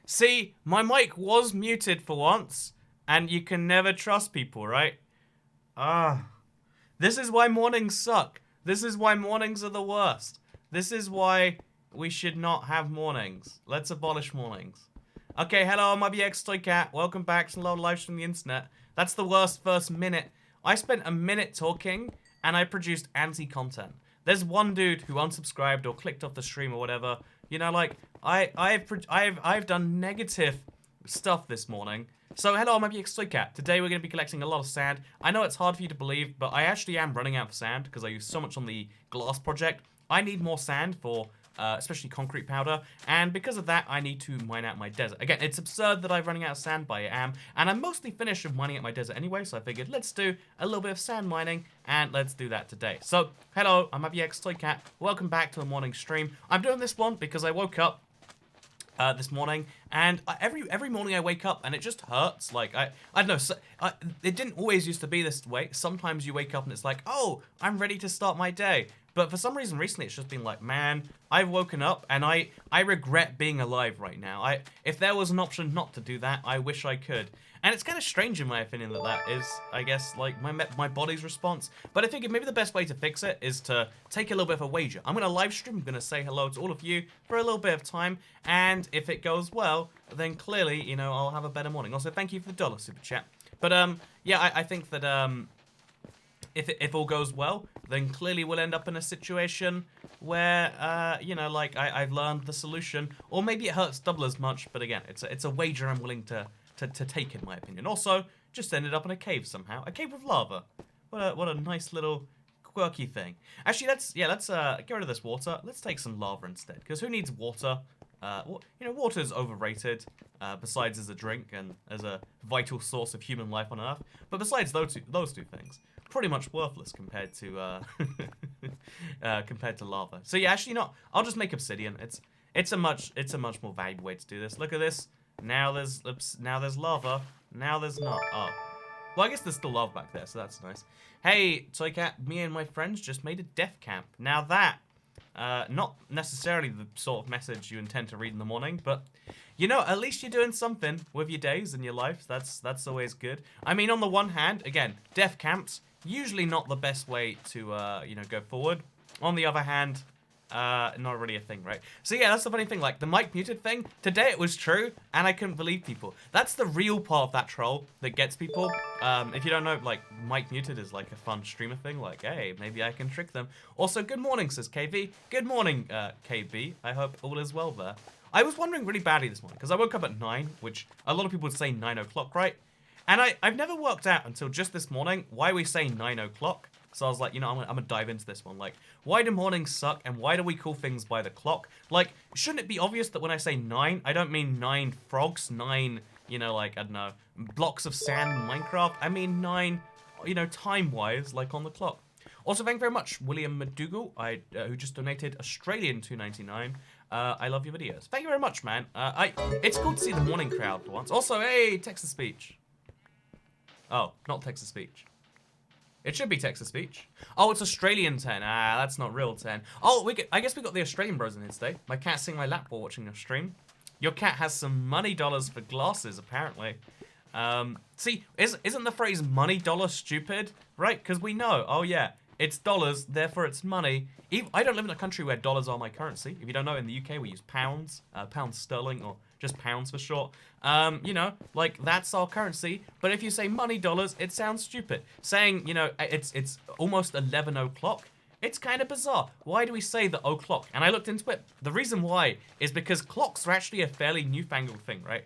See, my mic was muted for once, and you can never trust people, right? Ah. This is why mornings suck. This is why mornings are the worst. This is why we should not have mornings. Let's abolish mornings. Okay, hello, I'm IBX Toy Cat. Welcome back to another live stream on the internet. That's the worst first minute. I spent a minute talking, and I produced anti-content. There's one dude who unsubscribed or clicked off the stream or whatever. You know, like, I've done negative stuff this morning. So hello, I'm IBX Toy Cat. Today we're going to be collecting a lot of sand. I know it's hard for you to believe, but I actually am running out of sand because I use so much on the glass project. I need more sand for especially concrete powder, and because of that, I need to mine out my desert. Again, it's absurd that I'm running out of sand, but I am, and I'm mostly finished with mining out my desert anyway, so I figured let's do a little bit of sand mining, and let's do that today. So, hello, I'm IBX Toy Cat. Welcome back to the morning stream. I'm doing this one because I woke up this morning, and every morning I wake up and it just hurts. Like I don't know. So, it didn't always used to be this way. Sometimes you wake up and it's like, oh, I'm ready to start my day. But for some reason recently it's just been like, man, I've woken up and I regret being alive right now. If there was an option not to do that, I wish I could. And it's kind of strange in my opinion that is, I guess, like my body's response. But I figured maybe the best way to fix it is to take a little bit of a wager. I'm going to live stream, I'm going to say hello to all of you for a little bit of time. And if it goes well, then clearly, you know, I'll have a better morning. Also, thank you for the $1 super chat. But yeah, I think that if all goes well, then clearly we'll end up in a situation where, you know, like I've learned the solution, or maybe it hurts double as much. But again, it's a wager I'm willing to take, in my opinion. Also, just ended up in a cave somehow, a cave with lava. What a nice little quirky thing. Actually, let's get rid of this water. Let's take some lava instead, because who needs water? You know, water is overrated, besides as a drink and as a vital source of human life on Earth. But besides those two things, pretty much worthless compared to compared to lava. So yeah, actually not. I'll just make obsidian. It's a much more valuable way to do this. Look at this. Now there's lava. Now there's not. Oh. Well, I guess there's still lava back there, so that's nice. Hey, Toy Cat, me and my friends just made a death camp. Now that, not necessarily the sort of message you intend to read in the morning, but, you know, at least you're doing something with your days and your life. That's always good. I mean, on the one hand, again, death camps, usually not the best way to, you know, go forward. On the other hand, not really a thing, right? So yeah, that's the funny thing, like, the mic muted thing, today it was true, and I couldn't believe people. That's the real part of that troll that gets people. If you don't know, like, mic muted is like a fun streamer thing, like, hey, maybe I can trick them. Also, good morning, says KV. Good morning, KB. I hope all is well there. I was wondering really badly this morning, because I woke up at 9, which a lot of people would say 9 o'clock, right? And I've never worked out until just this morning why we say 9 o'clock. So I was like, you know, I'm gonna dive into this one. Like, why do mornings suck, and why do we call things by the clock? Like, shouldn't it be obvious that when I say 9, I don't mean 9 frogs, 9, you know, like, I don't know, blocks of sand in Minecraft. I mean 9, you know, time-wise, like on the clock. Also, thank you very much, William McDougall, who just donated Australian $2.99. I love your videos. Thank you very much, man. It's cool to see the morning crowd for once. Also, hey, text-to-speech. Oh, not text-to-speech. It should be text-to-speech. Oh, it's Australian 10. Ah, that's not real 10. Oh, I guess we got the Australian bros in here today. My cat's sitting in my lap while watching your stream. Your cat has some money dollars for glasses, apparently. See, isn't the phrase money dollar stupid? Right? Because we know. Oh, yeah. It's dollars, therefore it's money. I don't live in a country where dollars are my currency. If you don't know, in the UK we use pounds. Pounds sterling, or just pounds for short. You know, like, that's our currency. But if you say money dollars, it sounds stupid. Saying, you know, it's almost 11 o'clock, it's kind of bizarre. Why do we say the o'clock? And I looked into it. The reason why is because clocks are actually a fairly newfangled thing, right?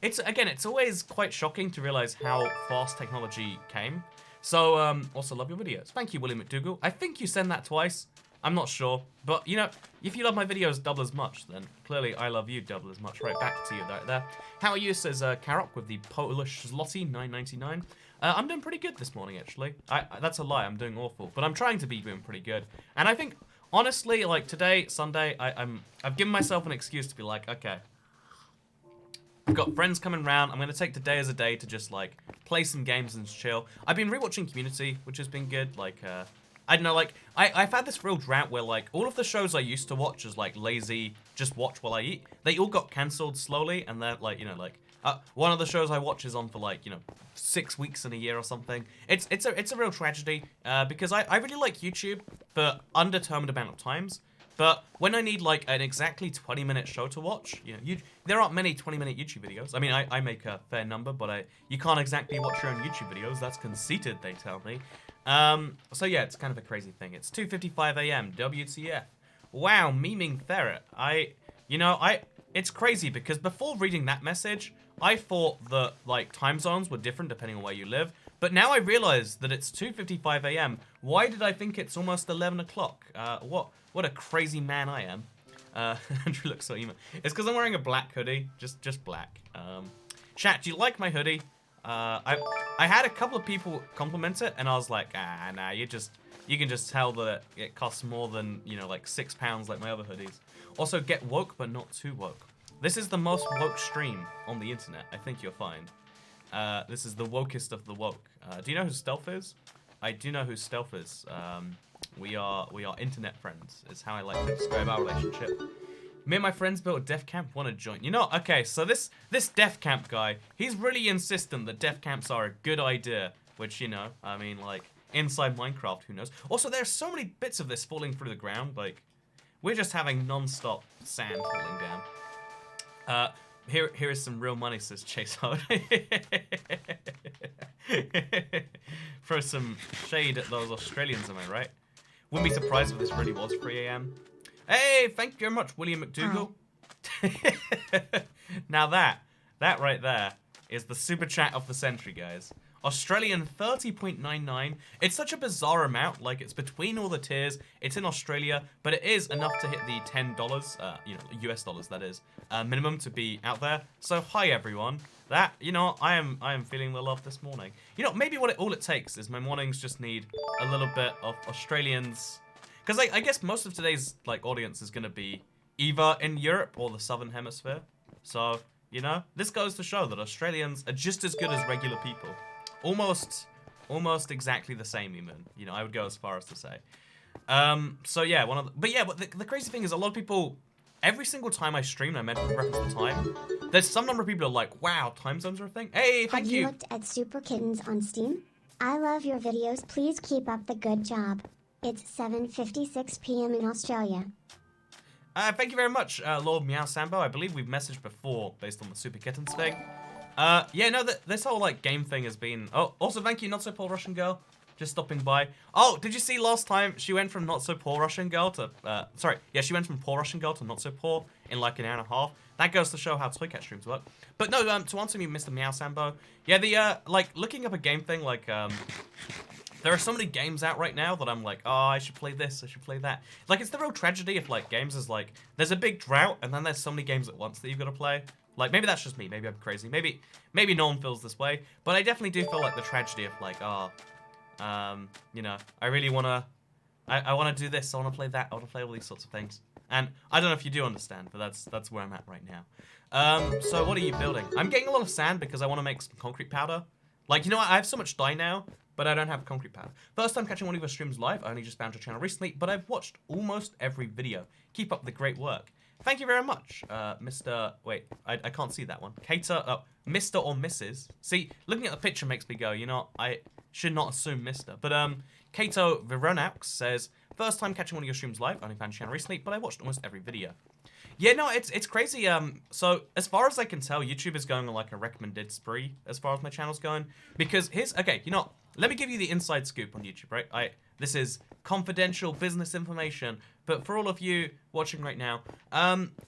It's always quite shocking to realize how fast technology came. So, also love your videos. Thank you, William McDougall. I think you send that twice. I'm not sure. But, you know, if you love my videos double as much, then clearly I love you double as much. Right back to you right there. How are you, says Karok with the Polish zloty, 9.99. I'm doing pretty good this morning, actually. That's a lie, I'm doing awful. But I'm trying to be doing pretty good. And I think, honestly, like today, Sunday, I've given myself an excuse to be like, okay, I've got friends coming round. I'm going to take today as a day to just, like, play some games and chill. I've been rewatching Community, which has been good. Like, I don't know, like, I've had this real drought where, like, all of the shows I used to watch as, like, lazy, just watch while I eat. They all got cancelled slowly, and they're like, one of the shows I watch is on for like, 6 weeks in a year or something. It's a real tragedy because I really like YouTube for undetermined amount of times. But when I need like an exactly 20-minute show to watch, there aren't many 20-minute YouTube videos. I mean, I make a fair number, but you can't exactly watch your own YouTube videos. That's conceited, they tell me. So yeah, it's kind of a crazy thing. It's 2:55 a.m. WTF. Wow, memeing ferret. It's crazy because before reading that message, I thought that like time zones were different depending on where you live. But now I realize that it's 2:55 a.m. Why did I think it's almost 11 o'clock? What a crazy man I am. Andrew looks so emo. It's because I'm wearing a black hoodie, just black. Chat, do you like my hoodie? I had a couple of people compliment it, and I was like, nah, you can just tell that it costs more than like £6 like my other hoodies. Also, get woke but not too woke. This is the most woke stream on the internet. I think you'll find. This is the wokest of the woke. Do you know who Stealth is? I do know who Stealth is. We are internet friends, is how I like to describe our relationship. Me and my friends built a death camp, want to join. Okay, so this death camp guy, he's really insistent that death camps are a good idea. Which, I mean, like, inside Minecraft, who knows? Also, there's so many bits of this falling through the ground, like, we're just having non-stop sand falling down. Here is some real money, says Chase Hard. Throw some shade at those Australians, am I right? Wouldn't be surprised if this really was 3 a.m. Hey, thank you very much, William McDougall. Now that right there is the super chat of the century, guys. Australian 30.99. It's such a bizarre amount. Like, it's between all the tiers. It's in Australia, but it is enough to hit the $10, US dollars, that is, minimum to be out there. So, hi, everyone. That, I am feeling the love this morning. Maybe all it takes is my mornings just need a little bit of Australians. Because I guess most of today's, like, audience is going to be either in Europe or the Southern Hemisphere. So, this goes to show that Australians are just as good as regular people. Almost exactly the same, even. I would go as far as to say. So yeah, but the crazy thing is a lot of people, every single time I stream, I mention reference to time, there's some number of people who are like, wow, time zones are a thing. Hey, thank you. Have you looked at Super Kittens on Steam? I love your videos. Please keep up the good job. It's 7:56 p.m. in Australia. Thank you very much, Lord Meow Sambo. I believe we've messaged before based on the Super Kittens thing. Yeah, no, this whole, like, game thing has been... Oh, also, thank you, Not So Poor Russian Girl, just stopping by. Oh, did you see last time she went from Not So Poor Russian Girl to... she went from Poor Russian Girl to Not So Poor in, like, an hour and a half. That goes to show how Toy Cat streams work. But no, to answer me, Mr. Meow Sambo, yeah, like, looking up a game thing, like, there are so many games out right now that I'm like, oh, I should play this, I should play that. Like, it's the real tragedy of, like, games is, like, there's a big drought, and then there's so many games at once that you've got to play. Like, maybe that's just me. Maybe I'm crazy. Maybe no one feels this way. But I definitely do feel like the tragedy of, like, I really want to... I want to do this. I want to play that. I want to play all these sorts of things. And I don't know if you do understand, but that's where I'm at right now. So what are you building? I'm getting a lot of sand because I want to make some concrete powder. Like, I have so much dye now, but I don't have concrete powder. First time catching one of your streams live. I only just found your channel recently, but I've watched almost every video. Keep up the great work. Thank you very much, Mr. Wait, I can't see that one. Cater, Mr. or Mrs. See, looking at the picture makes me go, I should not assume Mr. But, Kato Veronaux says, first time catching one of your streams live, only found your channel recently, but I watched almost every video. Yeah, no, it's crazy. So, as far as I can tell, YouTube is going on, like, a recommended spree as far as my channel's going. Because okay, let me give you the inside scoop on YouTube, right? This is confidential business information, but for all of you watching right now,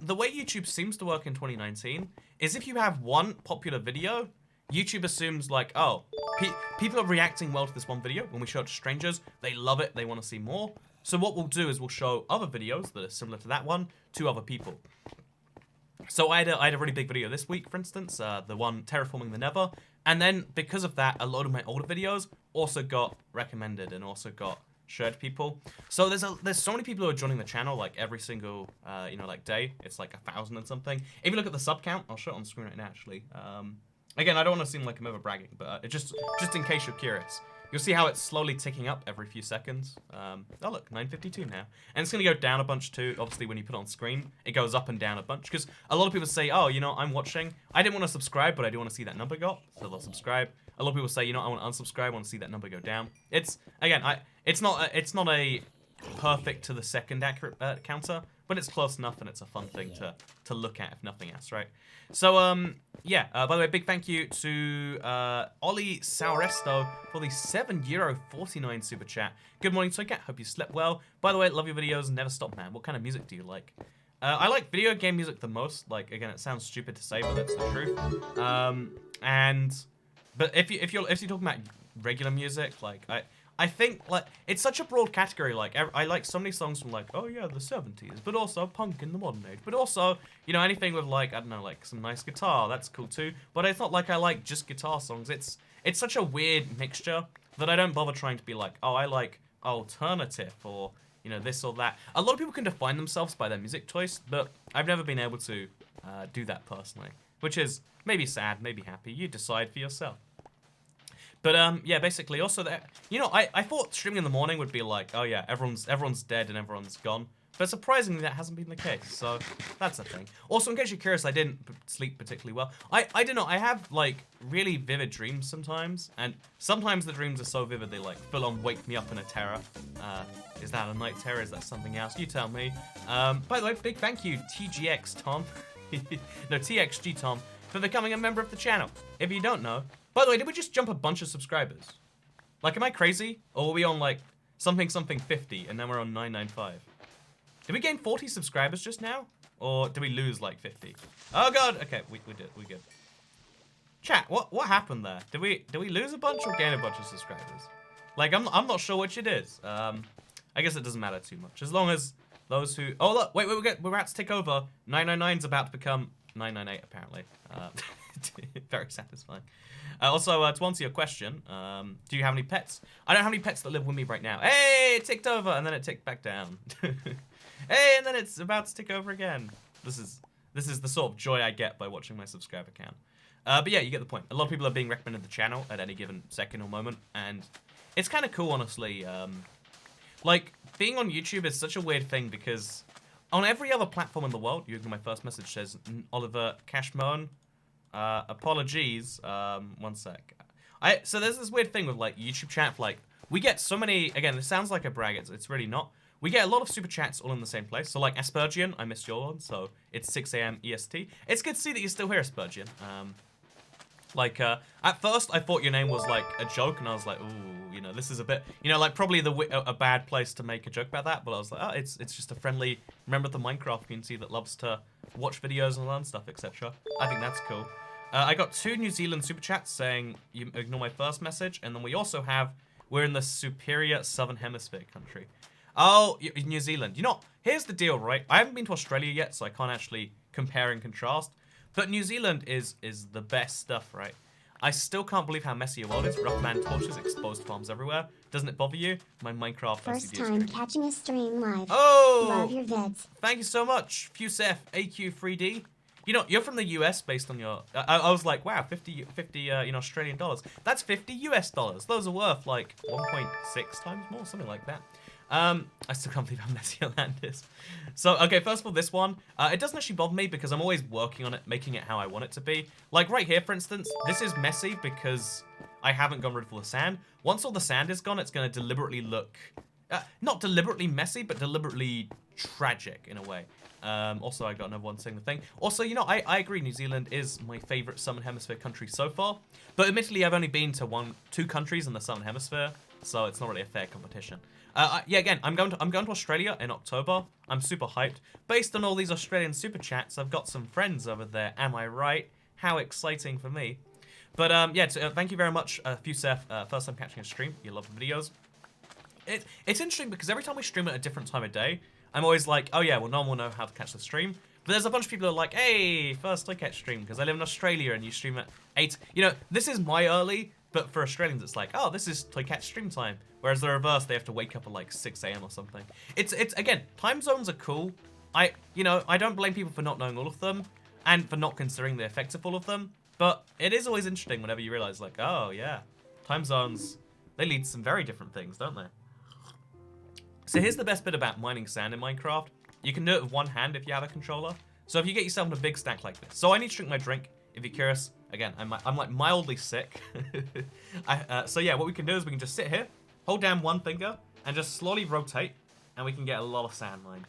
the way YouTube seems to work in 2019 is if you have one popular video, YouTube assumes like, oh, people are reacting well to this one video. When we show it to strangers, they love it, they want to see more. So what we'll do is we'll show other videos that are similar to that one to other people. So I had a really big video this week, for instance, the one Terraforming the Nether, and then because of that, a lot of my older videos also got recommended and also got shared to people. So there's so many people who are joining the channel like every single like day. It's like 1,000 and something. If you look at the sub count, I'll show it on the screen right now actually. Again, I don't want to seem like I'm over bragging, but just in case you're curious. you'll see how it's slowly ticking up every few seconds. Oh look, 9:52 now. And it's gonna go down a bunch too. Obviously when you put it on screen, it goes up and down a bunch. Because a lot of people say, oh, you know, I'm watching. I didn't want to subscribe, but I do want to see that number go up. So they'll subscribe. A lot of people say, you know, I want to unsubscribe, I want to see that number go down. It's, again, it's not a perfect to the second accurate counter, but it's close enough and it's a fun thing to look at if nothing else, right? So, yeah, by the way, big thank you to Ollie Sauresto for the €7.49 super chat. Good morning, Toycat. Hope you slept well. By the way, love your videos. Never stop, man. What kind of music do you like? I like video game music the most. Like, again, it sounds stupid to say, but that's the truth. But if you're talking about regular music, like I think like it's such a broad category. Like I like so many songs from like, oh yeah, the 70s, but also punk in the modern age, but also, you know, anything with like, I don't know, like some nice guitar, that's cool too. But it's not like I like just guitar songs. It's such a weird mixture that I don't bother trying to be like, oh, I like alternative or, you know, this or that. A lot of people can define themselves by their music choice, but I've never been able to do that personally, which is maybe sad, maybe happy. You decide for yourself. But yeah, basically, also that, you know, I thought streaming in the morning would be like, oh yeah, everyone's dead and everyone's gone. But surprisingly, that hasn't been the case. So that's a thing. Also, in case you're curious, I didn't sleep particularly well. I don't know. I have like really vivid dreams sometimes, and sometimes the dreams are so vivid they like full on wake me up in a terror. Is that a night terror? Is that something else? You tell me. By the way, big thank you, TGX Tom. No, TXG Tom, for becoming a member of the channel. If you don't know. By the way, did we just jump a bunch of subscribers? Like, am I crazy? Or were we on, like, something 50, and then we're on 995? Did we gain 40 subscribers just now? Or did we lose, like, 50? Oh, God! Okay, we did. We good. Chat, what happened there? Did we lose a bunch or gain a bunch of subscribers? Like, I'm not sure which it is. I guess it doesn't matter too much. As long as those who... Oh, look! Wait, we're about to take over. 999's about to become 998, apparently. Very satisfying. Also, to answer your question, do you have any pets? I don't have any pets that live with me right now. Hey, it ticked over, and then it ticked back down. Hey, and then it's about to tick over again. This is the sort of joy I get by watching my subscriber count. But yeah, you get the point. A lot of people are being recommended the channel at any given second or moment, and it's kind of cool, honestly. Like, being on YouTube is such a weird thing because on every other platform in the world, my first message says, Oliver Cashmone. Apologies. One sec. So there's this weird thing with like YouTube chat. Like we get so many. Again, it sounds like a brag. It's really not. We get a lot of super chats all in the same place. So like Aspergian, I missed your one. So it's 6 a.m. EST. It's good to see that you're still here, Aspergian. At first I thought your name was like a joke, and I was like, ooh, you know, this is a bit, you know, like probably a bad place to make a joke about that. But I was like, oh, it's just a friendly member of the Minecraft community that loves to watch videos and learn stuff, etc. I think that's cool. I got 2 New Zealand super chats saying you ignore my first message, and then we also have we're in the superior southern hemisphere country. Oh, New Zealand. You know, here's the deal, right? I haven't been to Australia yet, so I can't actually compare and contrast. But New Zealand is the best stuff, right? I still can't believe how messy your world is. Rough man torches, exposed farms everywhere. Doesn't it bother you? My Minecraft First OCD is time great. catching a stream live. Oh! Love your vids. Thank you so much, Fusef AQ3D. You know, you're from the US based on your... I was like, wow, 50 you know, Australian dollars. That's 50 US dollars. Those are worth, like, 1.6 times more, something like that. I still can't believe how messy your land is. So, okay, first of all, this one. It doesn't actually bother me because I'm always working on it, making it how I want it to be. Like, right here, for instance, this is messy because I haven't gone rid of all the sand. Once all the sand is gone, it's going to deliberately look... not deliberately messy, but deliberately tragic in a way. Also, I got another one saying the thing. Also, you know, I agree, New Zealand is my favorite Southern Hemisphere country so far. But admittedly, I've only been to 2 countries in the Southern Hemisphere, so it's not really a fair competition. Yeah, again, I'm going to Australia in October. I'm super hyped. Based on all these Australian super chats, I've got some friends over there. Am I right? How exciting for me. But yeah, thank you very much, Fusef. First time catching a stream. You love the videos. It's interesting because every time we stream at a different time of day, I'm always like, oh yeah, well, no one will know how to catch the stream. But there's a bunch of people who are like, hey, first I catch stream because I live in Australia and you stream at 8. You know, this is my early, but for Australians, it's like, oh, this is Toy Catch stream time. Whereas the reverse, they have to wake up at like 6 a.m. or something. It's again, time zones are cool. I don't blame people for not knowing all of them and for not considering the effects of all of them. But it is always interesting whenever you realize like, oh yeah, time zones They lead to some very different things, don't they? So here's the best bit about mining sand in Minecraft. You can do it with one hand if you have a controller. So if you get yourself in a big stack like this. So I need to drink my drink. If you're curious, again, I'm like mildly sick. So yeah, what we can do is we can just sit here, hold down one finger, and just slowly rotate, and we can get a lot of sand mined.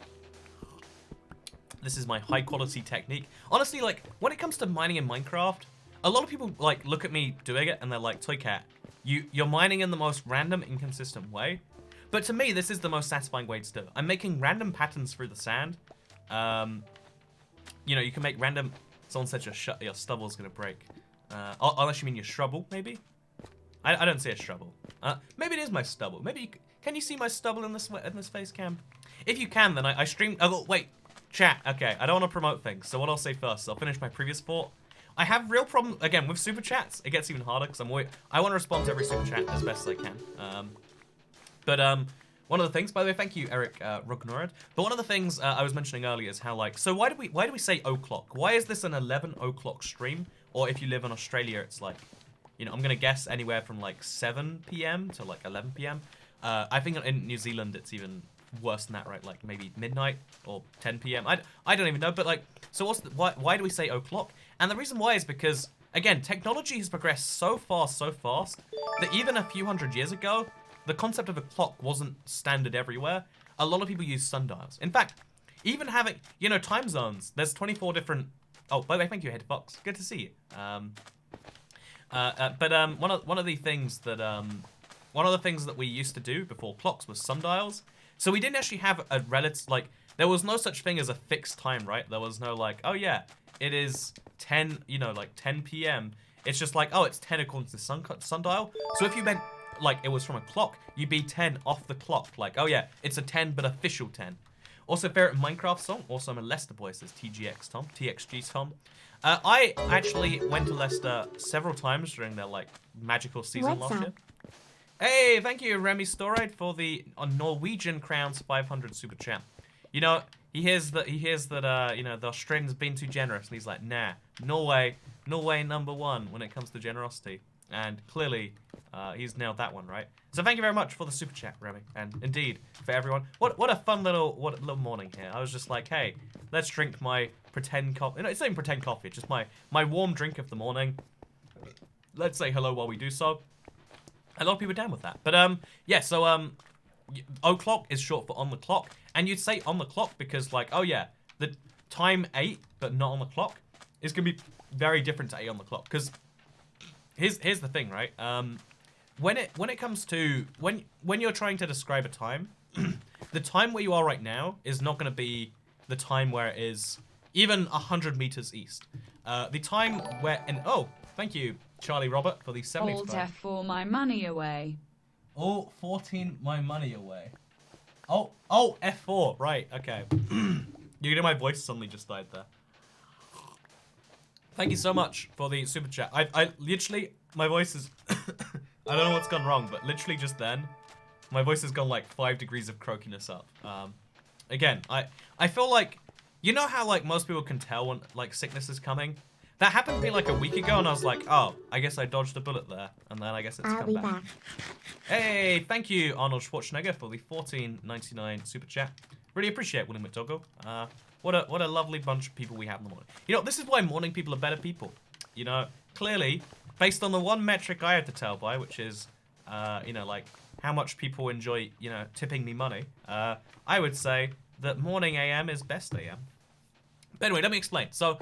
This is my high quality technique. Honestly, like, when it comes to mining in Minecraft, a lot of people like look at me doing it and they're like, Toy Cat, you're mining in the most random, inconsistent way. But to me, this is the most satisfying way to do it. I'm making random patterns through the sand. You know, you can make random... Someone said your stubble's gonna break. Unless you mean your shrubble, maybe? I don't see a shrubble. Maybe it is my stubble. Maybe can you see my stubble in this face cam? If you can, then I stream... Oh, wait. Chat. Okay, I don't want to promote things. So what I'll say first, I'll finish my previous thought. I have real problem, again, with super chats. It gets even harder because I want to respond to every super chat as best as I can. But one of the things, by the way, thank you, Eric Rugnorad. But one of the things I was mentioning earlier is how, like, so why do we say o'clock? Why is this an 11 o'clock stream? Or if you live in Australia, it's like, you know, I'm gonna guess anywhere from like 7 p.m. to like 11 p.m. I think in New Zealand it's even worse than that, right? Like maybe midnight or 10 p.m. I don't even know. But like, so why do we say o'clock? And the reason why is because, again, technology has progressed so fast that even a few hundred years ago, the concept of a clock wasn't standard everywhere. A lot of people use sundials. In fact, even having, you know, time zones, there's 24 different... Oh, by the way, thank you, Head Fox. Good to see you. One of the things that we used to do before clocks was sundials. So we didn't actually have a relative, like, there was no such thing as a fixed time, right? There was no like, oh yeah, it is 10, you know, like 10 p.m. It's just like, oh, it's 10 according to the sundial. So if you meant like it was from a clock, you'd be 10 off the clock. Like, oh yeah, it's a 10, but official 10. Also, favorite Minecraft song. Also, I'm a Leicester boy, says TGX Tom, TXG Tom. I actually went to Leicester several times during their like magical season last year. Hey, thank you, Remy Storide, for the Norwegian Crowns 500 super chat. You know, he hears that you know, the Australians been too generous, and he's like, nah, Norway #1 when it comes to generosity. And clearly, he's nailed that one, right? So thank you very much for the super chat, Remy, and indeed for everyone. What a fun little morning here. I was just like, hey, let's drink my pretend coffee. No, it's not even pretend coffee. It's just my warm drink of the morning. Let's say hello while we do so. A lot of people are down with that, but yeah. So o'clock is short for on the clock, and you'd say on the clock because like, oh yeah, the time 8 but not on the clock is gonna be very different to 8 on the clock because. Here's the thing, right? When it comes to when you're trying to describe a time, the time where you are right now is not going to be the time where it is even 100 meters east. The time where oh, thank you, Charlie Robert, for the 70s. Alt F4 my money away. Alt 14 my money away. Oh F4, right? Okay. You know my voice suddenly just died there. Thank you so much for the super chat. I literally, my voice is, I don't know what's gone wrong, but literally just then, my voice has gone like 5 degrees of croakiness up. Again, I feel like, you know how like most people can tell when like sickness is coming? That happened to me like a week ago and I was like, oh, I guess I dodged a bullet there. And then I guess it's come back. Hey, thank you Arnold Schwarzenegger for the $14.99 super chat. Really appreciate William McDougall. What a lovely bunch of people we have in the morning. You know, this is why morning people are better people. You know, clearly, based on the one metric I had to tell by, which is, you know, like, how much people enjoy, you know, tipping me money, I would say that morning AM is best AM. But anyway, let me explain. So,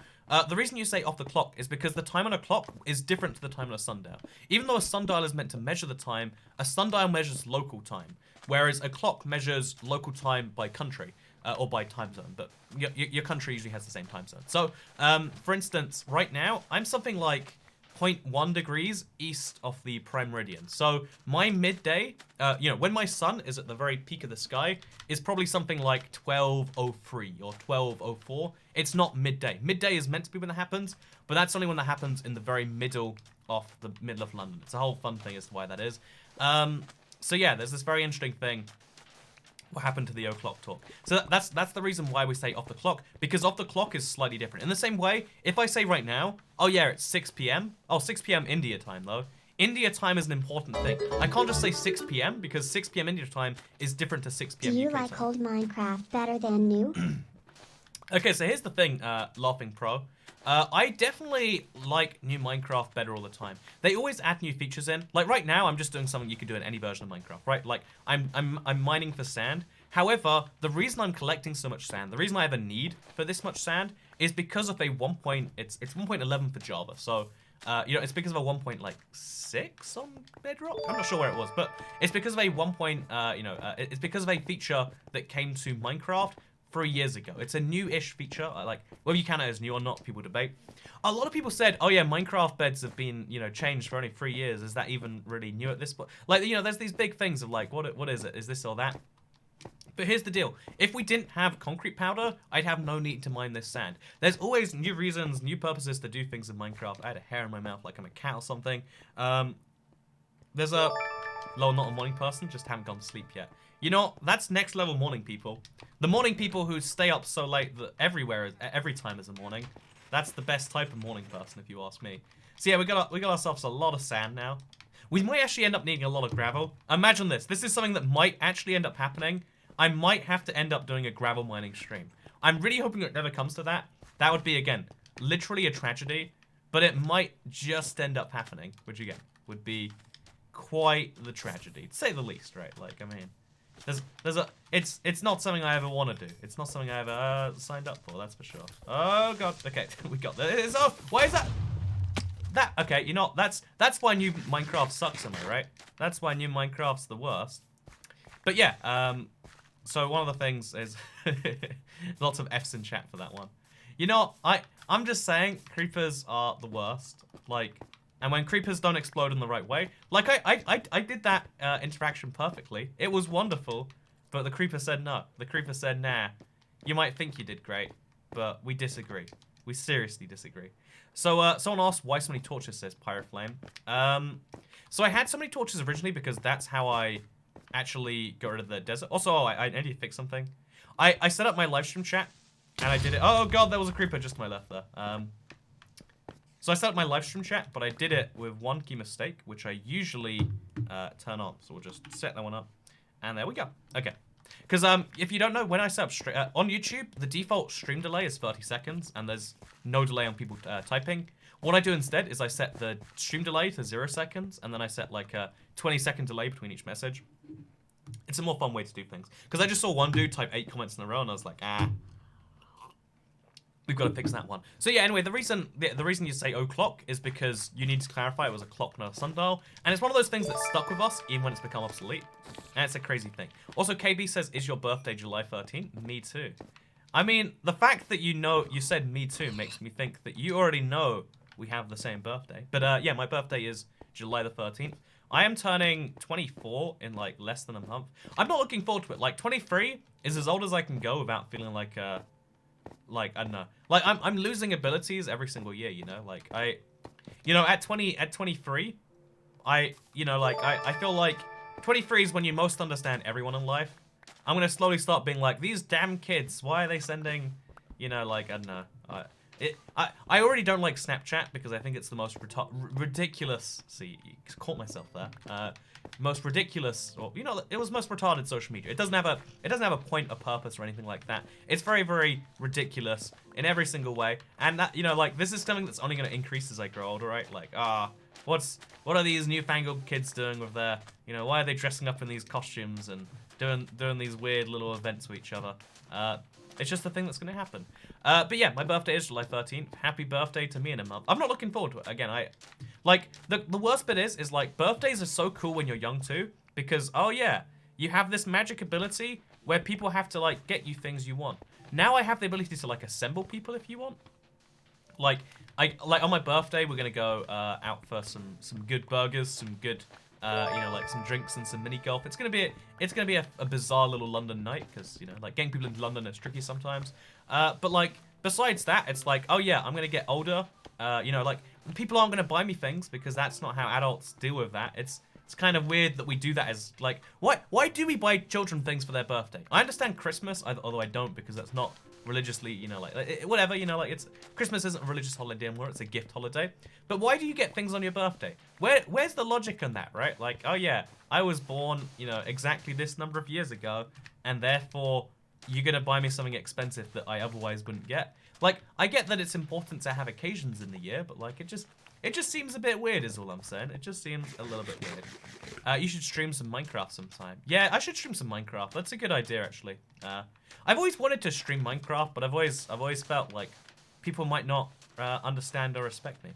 the reason you say off the clock is because the time on a clock is different to the time on a sundial. Even though a sundial is meant to measure the time, a sundial measures local time, whereas a clock measures local time by country. Or by time zone, but your country usually has the same time zone. So, for instance, right now, I'm something like 0.1 degrees east of the prime meridian. So, my midday, you know, when my sun is at the very peak of the sky, is probably something like 12:03 or 12:04. It's not midday. Midday is meant to be when that happens, but that's only when that happens in the very middle of London. It's a whole fun thing as to why that is. So, yeah, there's this very interesting thing. What happened to the o'clock talk? So that's the reason why we say off the clock, because off the clock is slightly different. In the same way, if I say right now, oh yeah, it's 6 p.m. Oh, 6 p.m. India time though. India time is an important thing. I can't just say 6 p.m. because 6 p.m. India time is different to 6 Do p.m. you UK like time. old Minecraft better than new? Okay, so here's the thing, Laughing Pro. I definitely like new Minecraft better all the time. They always add new features in. Like right now, I'm just doing something you could do in any version of Minecraft, right? Like I'm mining for sand. However, the reason I'm collecting so much sand, the reason I have a need for this much sand, is because of a it's 1.11 for Java. So you know, it's because of a 1.6 on Bedrock. I'm not sure where it was, but it's because of a it's because of a feature that came to Minecraft 3 years ago. It's a new-ish feature. Like, whether you count it as new or not, people debate. A lot of people said, oh yeah, Minecraft beds have been, you know, changed for only 3 years. Is that even really new at this point? Like, you know, there's these big things of like, what is it? Is this or that? But here's the deal. If we didn't have concrete powder, I'd have no need to mine this sand. There's always new reasons, new purposes to do things in Minecraft. I had a hair in my mouth like I'm a cat or something. There's a... Lol, not a morning person, just haven't gone to sleep yet. You know, that's next level morning people. The morning people who stay up so late that every time is a morning. That's the best type of morning person, if you ask me. So yeah, we got ourselves a lot of sand now. We might actually end up needing a lot of gravel. Imagine this. This is something that might actually end up happening. I might have to end up doing a gravel mining stream. I'm really hoping it never comes to that. That would be, again, literally a tragedy. But it might just end up happening, which, again, would be quite the tragedy, to say the least, right? Like, I mean, it's not something I ever want to do. It's not something I ever signed up for, that's for sure. Oh, God. Okay, we got this. Oh, why is that? Okay, you know, that's why new Minecraft sucks, am I right? That's why new Minecraft's the worst. But yeah, so one of the things is lots of F's in chat for that one. You know, I'm just saying creepers are the worst. Like, and when creepers don't explode in the right way, like I did that interaction perfectly. It was wonderful, but the creeper said no. The creeper said, nah, you might think you did great, but we disagree. We seriously disagree. So someone asked why so many torches, says Pirate Flame. So I had so many torches originally because that's how I actually got rid of the desert. Also, I need to fix something. I set up my live stream chat and I did it. Oh God, there was a creeper just to my left there. So I set up my live stream chat, but I did it with one key mistake, which I usually turn on. So we'll just set that one up, and there we go. Okay. Because if you don't know, when I set up on YouTube, the default stream delay is 30 seconds, and there's no delay on people typing. What I do instead is I set the stream delay to 0 seconds, and then I set like a 20-second delay between each message. It's a more fun way to do things. Because I just saw one dude type 8 comments in a row, and I was like, we've got to fix that one. So yeah, anyway, the reason you say o'clock is because you need to clarify it was a clock, not a sundial. And it's one of those things that stuck with us even when it's become obsolete. And it's a crazy thing. Also, KB says, is your birthday July 13th? Me too. I mean, the fact that you said me too makes me think that you already know we have the same birthday. But yeah, my birthday is July the 13th. I am turning 24 in like less than a month. I'm not looking forward to it. Like 23 is as old as I can go without feeling like I don't know. Like I'm losing abilities every single year, you know? Like at 23, I feel like 23 is when you most understand everyone in life. I'm going to slowly start being like, these damn kids, why are they sending, I don't know. I already don't like Snapchat because I think it's the most ridiculous. See, you caught myself there. Most ridiculous, or it was most retarded social media. It doesn't have a point, a purpose, or anything like that. It's very, very ridiculous in every single way. And that, like this is something that's only going to increase as I grow older, right? Like, what are these newfangled kids doing with their, why are they dressing up in these costumes and doing these weird little events with each other? It's just the thing that's going to happen. But yeah, my birthday is July 13th. Happy birthday to me in a month. I'm not looking forward to it. Again, the worst bit is like, birthdays are so cool when you're young too. Because, oh yeah, you have this magic ability where people have to, like, get you things you want. Now I have the ability to, like, assemble people if you want. Like on my birthday, we're going to go out for some good burgers, some good... like some drinks and some mini golf. It's gonna be a bizarre little London night because like getting people into London is tricky sometimes. But like besides that, it's like, oh yeah, I'm gonna get older. Like people aren't gonna buy me things because that's not how adults deal with that. It's kind of weird that we do that as like why do we buy children things for their birthday? I understand Christmas, although I don't because that's not religiously, you know, like whatever, you know, like it's Christmas isn't a religious holiday anymore, it's a gift holiday. But why do you get things on your birthday? Where's the logic in that, right? Like, oh yeah, I was born, you know, exactly this number of years ago, and therefore you're gonna buy me something expensive that I otherwise wouldn't get. Like, I get that it's important to have occasions in the year, but like it just seems a bit weird is all I'm saying. It just seems a little bit weird. You should stream some Minecraft sometime. Yeah, I should stream some Minecraft. That's a good idea, actually. I've always wanted to stream Minecraft, but I've always felt like people might not understand or respect me.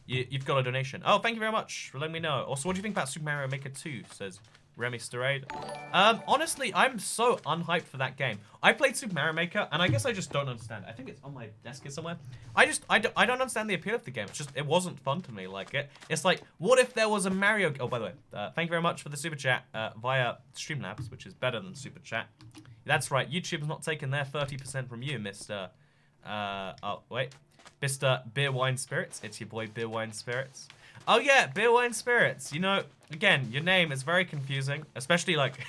You've got a donation. Oh, thank you very much for letting me know. Also, what do you think about Super Mario Maker 2? Says Remy Starade. Honestly, I'm so unhyped for that game. I played Super Mario Maker, and I guess I just don't understand. I think it's on my desk here somewhere. I don't understand the appeal of the game. It's just, it wasn't fun to me. Like, it's like, what if there was a Mario... Oh, by the way, thank you very much for the Super Chat via Streamlabs, which is better than Super Chat. That's right, YouTube's not taking their 30% from you, Mr... oh, wait. Mr. Beer Wine Spirits. It's your boy, Beer Wine Spirits. Oh yeah, Beer Wine Spirits. You know, again, your name is very confusing, especially like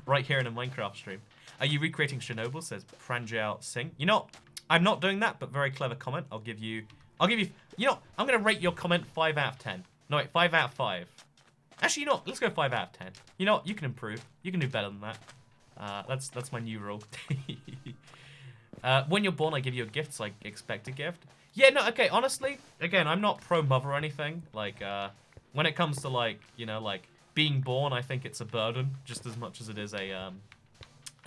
right here in a Minecraft stream. Are you recreating Chernobyl? Says Pranjal Singh. You know, I'm not doing that, but very clever comment. I'll give you, you know, I'm gonna rate your comment 5 out of 10. No, wait, 5 out of 5. Actually, you know what? Let's go 5 out of 10. You know what? You can improve. You can do better than that. That's my new rule. When you're born, I give you a gift, so I expect a gift. Yeah, no, okay, honestly, again, I'm not pro-mother or anything. Like, when it comes to, like, you know, like, being born, I think it's a burden, just as much as it is a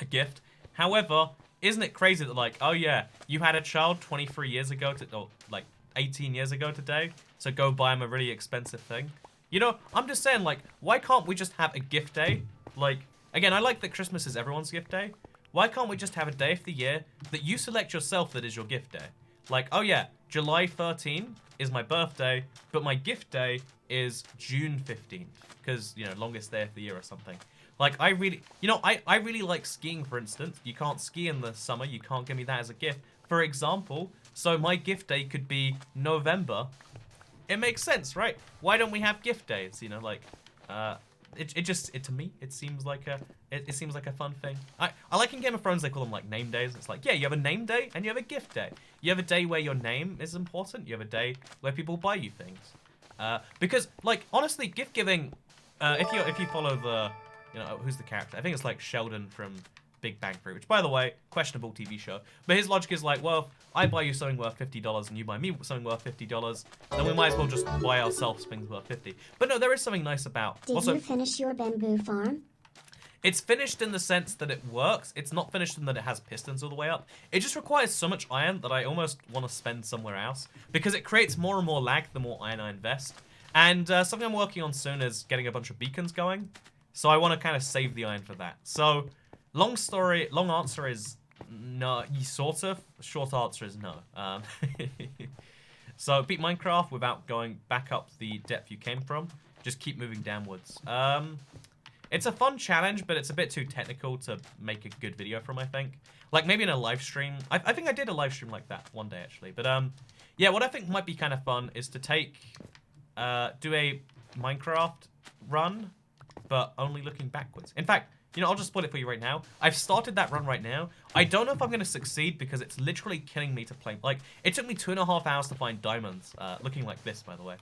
gift. However, isn't it crazy that, like, oh yeah, you had a child 23 years ago, or, like, 18 years ago today, so go buy him a really expensive thing? You know, I'm just saying, like, why can't we just have a gift day? Like, again, I like that Christmas is everyone's gift day. Why can't we just have a day of the year that you select yourself that is your gift day? Like, oh yeah, July 13 is my birthday, but my gift day is June 15th. Because, you know, longest day of the year or something. Like, I really, you know, I really like skiing, for instance. You can't ski in the summer. You can't give me that as a gift. For example, so my gift day could be November. It makes sense, right? Why don't we have gift days? You know, like, to me, it seems like a fun thing. I like in Game of Thrones, they call them like name days. It's like, yeah, you have a name day and you have a gift day. You have a day where your name is important. You have a day where people buy you things. Because, like, honestly, gift giving, if you follow the, you know, who's the character? I think it's like Sheldon from Big Bang Theory, which, by the way, questionable TV show. But his logic is like, well, I buy you something worth $50 and you buy me something worth $50, then we might as well just buy ourselves things worth $50. But no, there is something nice about... Did you finish your bamboo farm? It's finished in the sense that it works. It's not finished in that it has pistons all the way up. It just requires so much iron that I almost want to spend somewhere else, because it creates more and more lag the more iron I invest. And something I'm working on soon is getting a bunch of beacons going. So I want to kind of save the iron for that. So, long answer is no, sort of. Short answer is no. So beat Minecraft without going back up the depth you came from. Just keep moving downwards. It's a fun challenge, but it's a bit too technical to make a good video from, I think. Like, maybe in a live stream. I think I did a live stream like that one day, actually. But, yeah, what I think might be kind of fun is to take, do a Minecraft run, but only looking backwards. In fact, you know, I'll just spoil it for you right now. I've started that run right now. I don't know if I'm going to succeed because it's literally killing me to play. Like, it took me 2.5 hours to find diamonds, looking like this, by the way.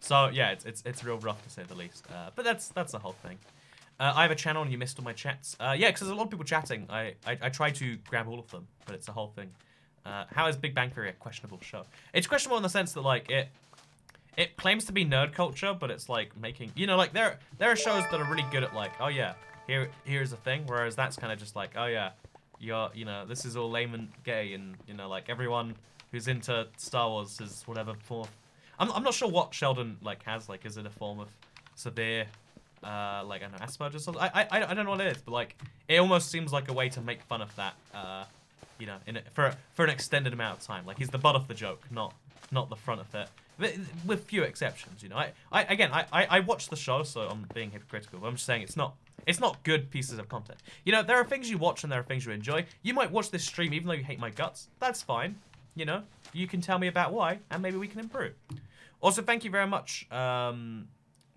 So, yeah, it's real rough to say the least. But that's the whole thing. I have a channel and you missed all my chats. Yeah, because there's a lot of people chatting. I try to grab all of them, but it's a whole thing. How is Big Bang Theory a questionable show? It's questionable in the sense that, like, it claims to be nerd culture, but it's, like, making... You know, like, there are shows that are really good at, like, oh, yeah, here's a thing, whereas that's kind of just like, oh, yeah, you know, this is all lame and gay, and, you know, like, everyone who's into Star Wars is whatever form... I'm not sure what Sheldon, like, has. Like, is it a form of severe... like, I don't know, Asperger's or something. I don't know what it is, but, like, it almost seems like a way to make fun of that, you know, for an extended amount of time. Like, he's the butt of the joke, not the front of it. With few exceptions, you know. I watch the show, so I'm being hypocritical, but I'm just saying it's not good pieces of content. You know, there are things you watch and there are things you enjoy. You might watch this stream even though you hate my guts. That's fine. You know, you can tell me about why, and maybe we can improve. Also, thank you very much,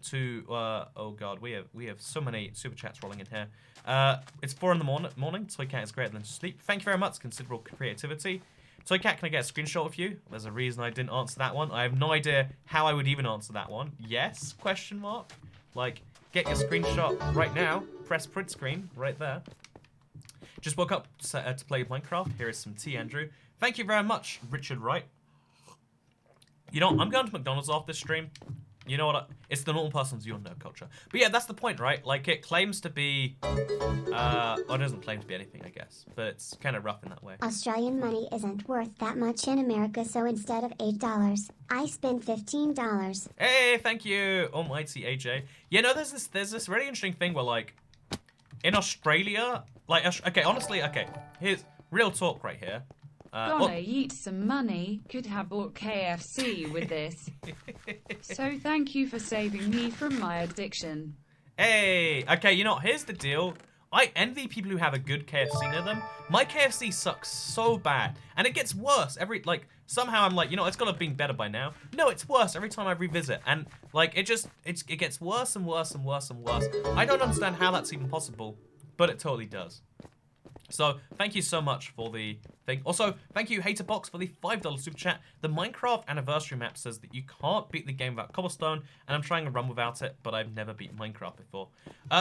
to oh god, we have so many super chats rolling in here. It's 4 in the morning. Toy Cat is greater than sleep. Thank you very much. Considerable creativity. Toy Cat, can I get a screenshot of you? There's a reason I didn't answer that one. I have no idea how I would even answer that one. Yes? Question mark. Like, get your screenshot right now. Press print screen right there. Just woke up to play Minecraft. Here is some tea, Andrew. Thank you very much, Richard Wright. You know, I'm going to McDonald's off this stream. You know what? It's the normal person's your nerd culture. But yeah, that's the point, right? Like, it claims to be... it doesn't claim to be anything, I guess. But it's kind of rough in that way. Australian money isn't worth that much in America, so instead of $8, I spend $15. Hey, thank you, almighty AJ. You know, there's this really interesting thing where, like, in Australia... Like, okay, honestly, okay. Here's real talk right here. Gonna eat some money. Could have bought KFC with this. So thank you for saving me from my addiction. Hey, okay, you know, here's the deal. I envy people who have a good KFC near them. My KFC sucks so bad, and it gets worse every, like, somehow I'm like, you know, it's gotta have been better by now. No, it's worse every time I revisit, and, like, it gets worse and worse and worse and worse. I don't understand how that's even possible, but it totally does. So, thank you so much for the thing. Also, thank you, Haterbox, for the $5 super chat. The Minecraft anniversary map says that you can't beat the game without cobblestone, and I'm trying to run without it, but I've never beaten Minecraft before.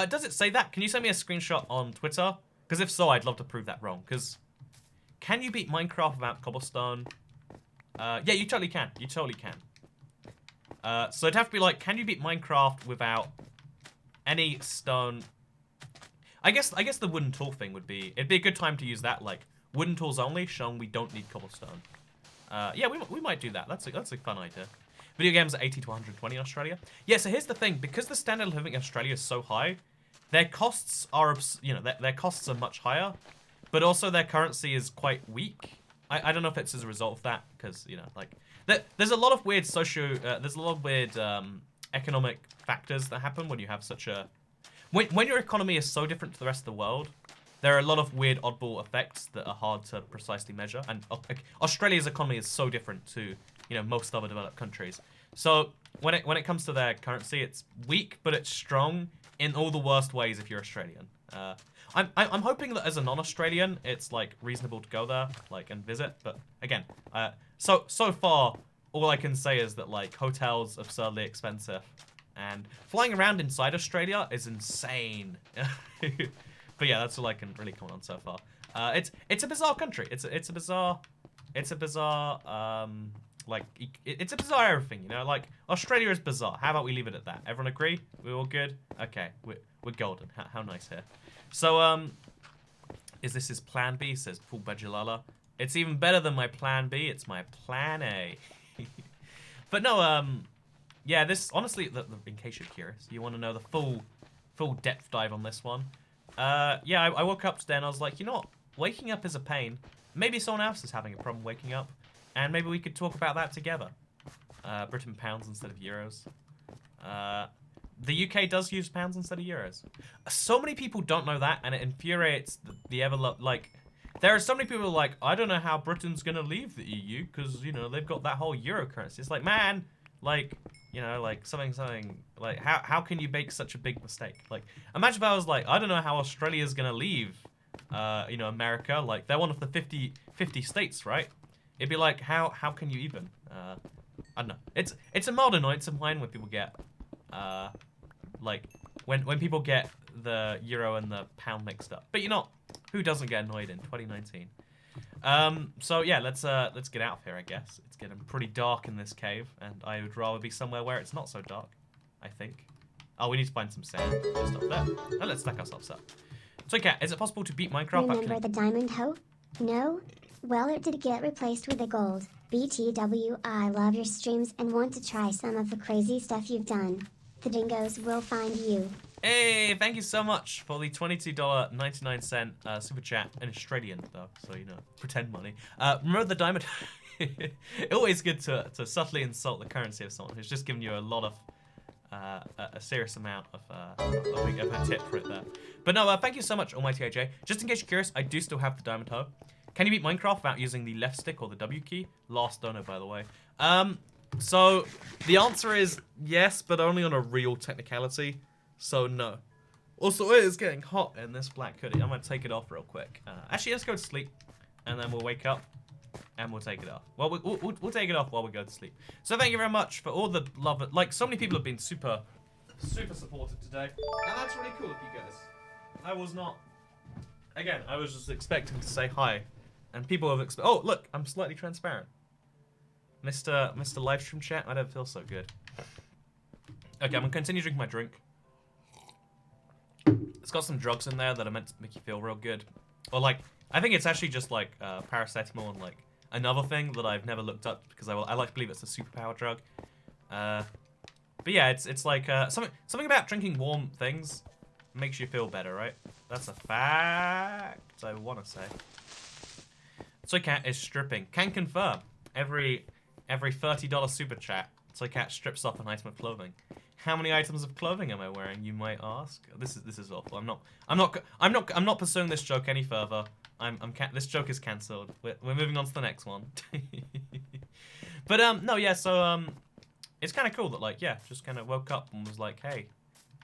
Does it say that? Can you send me a screenshot on Twitter? Because if so, I'd love to prove that wrong. Because can you beat Minecraft without cobblestone? Yeah, you totally can. You totally can. So it'd have to be like, can you beat Minecraft without any stone? I guess the wooden tool thing would be... It'd be a good time to use that, like, wooden tools only, showing we don't need cobblestone. Yeah, we might do that. That's a fun idea. Video games are 80 to 120 in Australia. Yeah, so here's the thing. Because the standard of living in Australia is so high, their costs are, you know, their costs are much higher, but also their currency is quite weak. I don't know if it's as a result of that, because, you know, like... There's a lot of weird there's a lot of weird economic factors that happen when you have such a... When your economy is so different to the rest of the world, there are a lot of weird oddball effects that are hard to precisely measure. And Australia's economy is so different to, you know, most other developed countries. So when it comes to their currency, it's weak, but it's strong in all the worst ways if you're Australian. I'm hoping that as a non-Australian, it's like reasonable to go there, like, and visit. But again, so far, all I can say is that like hotels are absurdly expensive. And flying around inside Australia is insane. But yeah, that's all I can really comment on so far. It's a bizarre country. It's a bizarre everything, you know? Like, Australia is bizarre. How about we leave it at that? Everyone agree? We're all good? Okay, we're golden. How nice here. So, is this his plan B? Says Paul Bajalala. It's even better than my plan B. It's my plan A. But no, yeah, this, honestly, in case you're curious, you want to know the full depth dive on this one. Yeah, I woke up today and I was like, you know what? Waking up is a pain. Maybe someone else is having a problem waking up, and maybe we could talk about that together. Britain pounds instead of euros. The UK does use pounds instead of euros. So many people don't know that, and it infuriates the like... There are so many people like, I don't know how Britain's gonna leave the EU, because, you know, they've got that whole euro currency. It's like, man, like... You know, like, something, like, how can you make such a big mistake? Like, imagine if I was like, I don't know how Australia's gonna leave, you know, America. Like, they're one of the 50 states, right? It'd be like, how can you even? I don't know. It's a mild annoyance of mine when people get, like, when people get the euro and the pound mixed up. But you know, who doesn't get annoyed in 2019? So yeah, let's get out of here, I guess. It's getting pretty dark in this cave, and I would rather be somewhere where it's not so dark, I think. Oh, we need to find some sand just up there. Now let's stack ourselves up. So, Kat, is it possible to beat Minecraft? Remember the diamond hoe? No? Well, it did get replaced with a gold. BTW, I love your streams and want to try some of the crazy stuff you've done. The dingoes will find you. Hey, thank you so much for the $22.99 super chat in Australian, though, so, you know, pretend money. Remember the diamond? Always good to subtly insult the currency of someone who's just given you a lot of, a serious amount of a tip for it there. But no, thank you so much, Almighty AJ. Just in case you're curious, I do still have the diamond hoe. Can you beat Minecraft without using the left stick or the W key? Last donor, by the way. So the answer is yes, but only on a real technicality. So no. Also, it is getting hot in this black hoodie. I'm gonna take it off real quick. Actually, let's go to sleep, and then we'll wake up, and we'll take it off. Well, we'll take it off while we go to sleep. So thank you very much for all the love. Like, so many people have been super supportive today, and that's really cool of you guys. I was not. Again, I was just expecting to say hi, and people have oh, look, I'm slightly transparent. Mr. Livestream chat, I don't feel so good. Okay, I'm gonna continue drinking my drink. It's got some drugs in there that are meant to make you feel real good. Or like, I think it's actually just like paracetamol and like another thing that I've never looked up because I like to believe it's a superpower drug. But yeah, it's like something about drinking warm things makes you feel better, right? That's a fact I want to say. Soycat is stripping. Can confirm. Every $30 super chat, Soycat strips off an item of clothing. How many items of clothing am I wearing? You might ask. This is awful. I'm not pursuing this joke any further. This joke is cancelled. We're moving on to the next one. But no, yeah. So it's kind of cool that like just kind of woke up and was like, hey,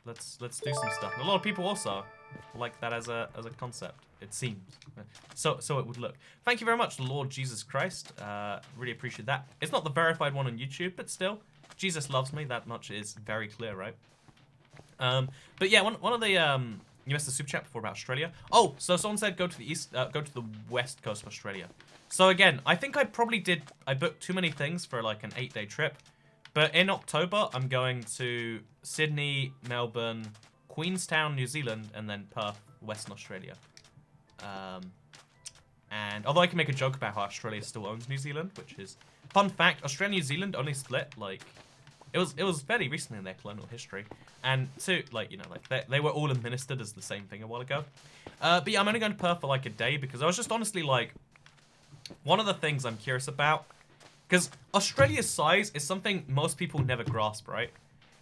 let's do some stuff. And a lot of people also like that as a concept. It seems so it would look. Thank you very much, Lord Jesus Christ. Really appreciate that. It's not the verified one on YouTube, but still. Jesus loves me, that much is very clear, right? But yeah, one of the you missed the super chat before about Australia. Oh, so someone said go to the west coast of Australia. So again, I think I booked too many things for like an 8-day trip. But in October, I'm going to Sydney, Melbourne, Queenstown, New Zealand, and then Perth, Western Australia. And although I can make a joke about how Australia still owns New Zealand, which is fun fact, Australia and New Zealand only split like it was fairly recently in their colonial history, and they were all administered as the same thing a while ago. But yeah, I'm only going to Perth for like a day because I was just honestly like, one of the things I'm curious about, because Australia's size is something most people never grasp, right?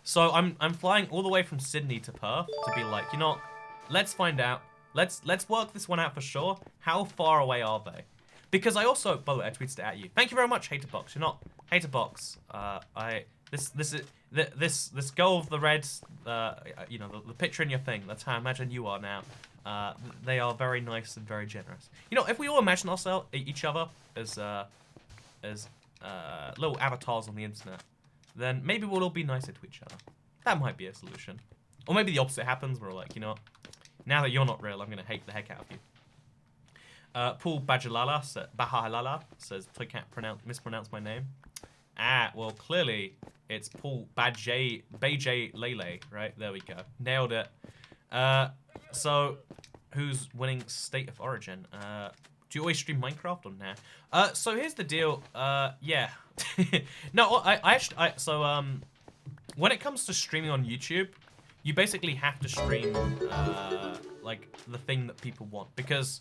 So I'm flying all the way from Sydney to Perth to be like, you know, let's find out, let's work this one out for sure. How far away are they? Because I also, by the way, I tweeted it at you. Thank you very much, Haterbox. You're not Haterbox. This girl of the reds, you know, the picture in your thing. That's how I imagine you are now. They are very nice and very generous. You know, if we all imagine ourselves, each other as little avatars on the internet, then maybe we'll all be nicer to each other. That might be a solution. Or maybe the opposite happens. We're like, you know, now that you're not real, I'm gonna hate the heck out of you. Paul Bahalala says, Toycat mispronounced my name. Well, clearly it's Paul Bajay Lele, right? There we go. Nailed it. So, who's winning State of Origin? Do you always stream Minecraft or nah? So here's the deal. Yeah. No, when it comes to streaming on YouTube, you basically have to stream, like, the thing that people want. Because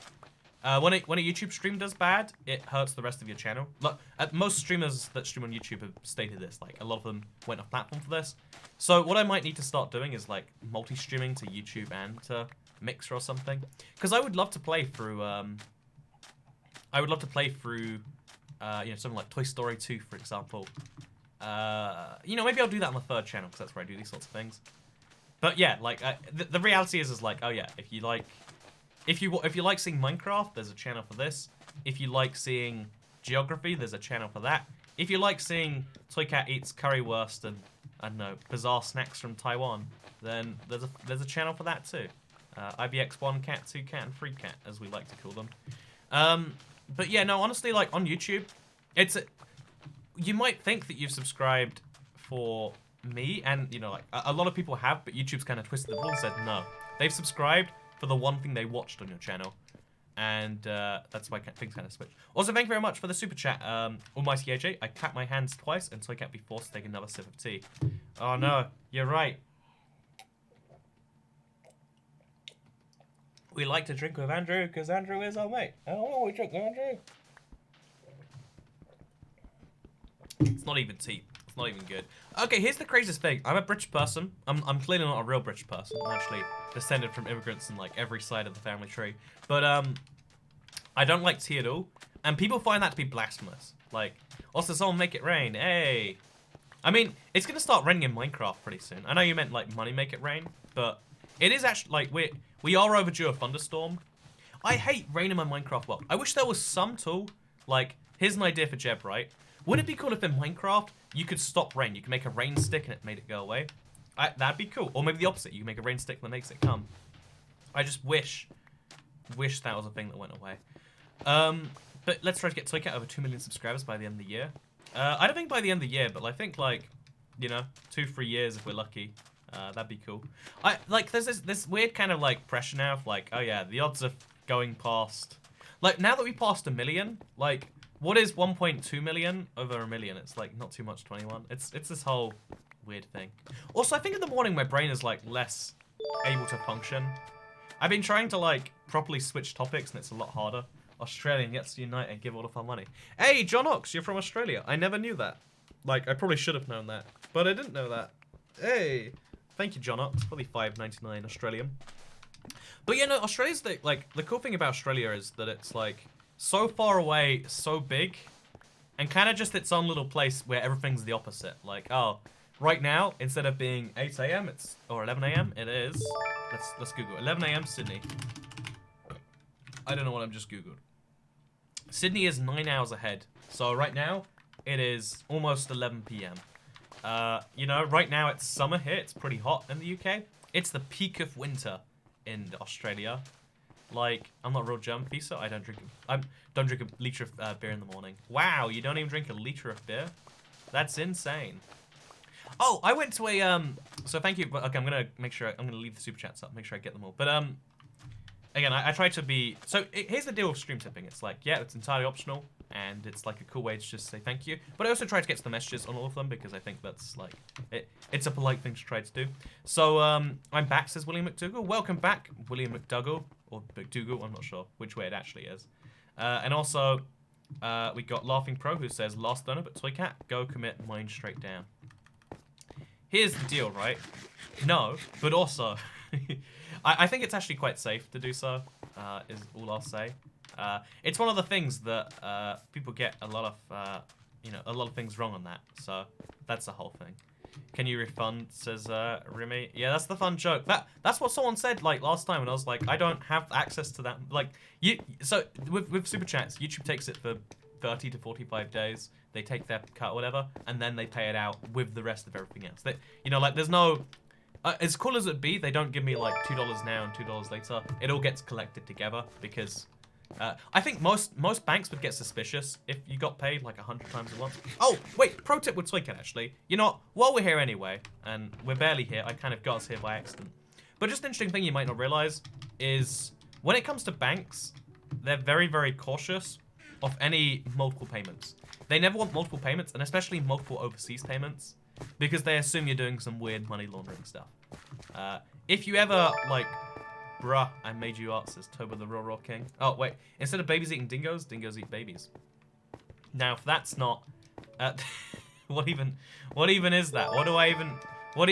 when a YouTube stream does bad, it hurts the rest of your channel. Look, most streamers that stream on YouTube have stated this. Like, a lot of them went off platform for this. So what I might need to start doing is, like, multi-streaming to YouTube and to Mixer or something. Because I would love to play through, you know, something like Toy Story 2, for example. You know, maybe I'll do that on the third channel, because that's where I do these sorts of things. But yeah, like, the reality is like, oh yeah, if you like seeing Minecraft, there's a channel for this. If you like seeing geography, there's a channel for that. If you like seeing Toycat eats currywurst and, I don't know, bizarre snacks from Taiwan, then there's a channel for that too. IBX1 cat, 2 cat, and 3 cat, as we like to call them. But yeah, no, honestly, like, on YouTube, you might think that you've subscribed for me, and, you know, like, a lot of people have, but YouTube's kind of twisted the rule and said no. They've subscribed for the one thing they watched on your channel, and that's why things kind of switch. Also, thank you very much for the super chat, Almighty AJ. I clapped my hands twice, and so I can't be forced to take another sip of tea. Oh no, you're right. We like to drink with Andrew, because Andrew is our mate. Oh, we drink with Andrew. It's not even tea. It's not even good. Okay, here's the craziest thing. I'm a British person. I'm clearly not a real British person. I'm actually descended from immigrants in, like, every side of the family tree. But, I don't like tea at all. And people find that to be blasphemous. Like, also, someone make it rain. Hey. I mean, it's gonna start raining in Minecraft pretty soon. I know you meant like money make it rain, but it is actually like we are overdue a thunderstorm. I hate rain in my Minecraft world. I wish there was some tool. Like, here's an idea for Jeb, right? Wouldn't it be cool if in Minecraft you could stop rain? You could make a rain stick and it made it go away. That'd be cool. Or maybe the opposite. You can make a rain stick that makes it come. I just wish that was a thing that went away. But let's try to get Toycat over 2 million subscribers by the end of the year. I don't think by the end of the year, but I think like, you know, 2-3 years if we're lucky. That'd be cool. There's this weird kind of like pressure now of like, oh yeah, the odds of going past, like now that we passed 1 million, like what is 1.2 million over 1 million? It's like not too much, 21. It's this whole weird thing. Also, I think in the morning my brain is like less able to function. I've been trying to like properly switch topics and it's a lot harder. Australian gets to unite and give all of our money. Hey, John Ox, you're from Australia. I never knew that. Like, I probably should have known that, but I didn't know that. Hey, thank you, John Ox. Probably $5.99 Australian. But you know, Australia's the cool thing about Australia is that it's like so far away, so big, and kind of just its own little place where everything's the opposite. Like, oh, right now instead of being 8 a.m. or 11 a.m. it is. Let's Google 11 a.m. Sydney. I don't know what I've just Googled. Sydney is 9 hours ahead. So right now, it is almost 11 p.m. You know, right now it's summer here. It's pretty hot in the UK. It's the peak of winter in Australia. Like, I'm not a real German pizza. I don't drink a liter of beer in the morning. Wow, you don't even drink a liter of beer? That's insane. Oh, I went to a so thank you. Okay, I'm gonna leave the super chats up, make sure I get them all. But again, I try to be... So, here's the deal with stream tipping. It's like, yeah, it's entirely optional, and it's like a cool way to just say thank you. But I also try to get to the messages on all of them, because I think that's, like, it's a polite thing to try to do. So, I'm back, says William McDougall. Welcome back, William McDougall, or McDougall, I'm not sure which way it actually is. And also, we got Laughing Pro, who says, last donor, but Toycat, go commit mine straight down. Here's the deal, right? No, but also... I think it's actually quite safe to do so, is all I'll say. It's one of the things that people get a lot of, a lot of things wrong on that. So that's the whole thing. Can you refund, says Remy. Yeah, that's the fun joke. That's what someone said like last time, and I was like, I don't have access to that. Like so with super chats, YouTube takes it for 30 to 45 days. They take their cut or whatever, and then they pay it out with the rest of everything else. Like there's no. As cool as it be, they don't give me like $2 now and $2 later. It all gets collected together because I think most banks would get suspicious if you got paid like 100 times at once. Oh, wait, pro tip with Toycat actually. You know, while we're here anyway, and we're barely here, I kind of got us here by accident. But just an interesting thing you might not realize is when it comes to banks, they're very, very cautious of any multiple payments. They never want multiple payments, and especially multiple overseas payments, because they assume you're doing some weird money laundering stuff. If you ever, like, bruh, I made you art, says Toba the Raw King. Oh, wait, instead of babies eating dingoes, dingoes eat babies. Now, if that's not, what even is that? What do I even,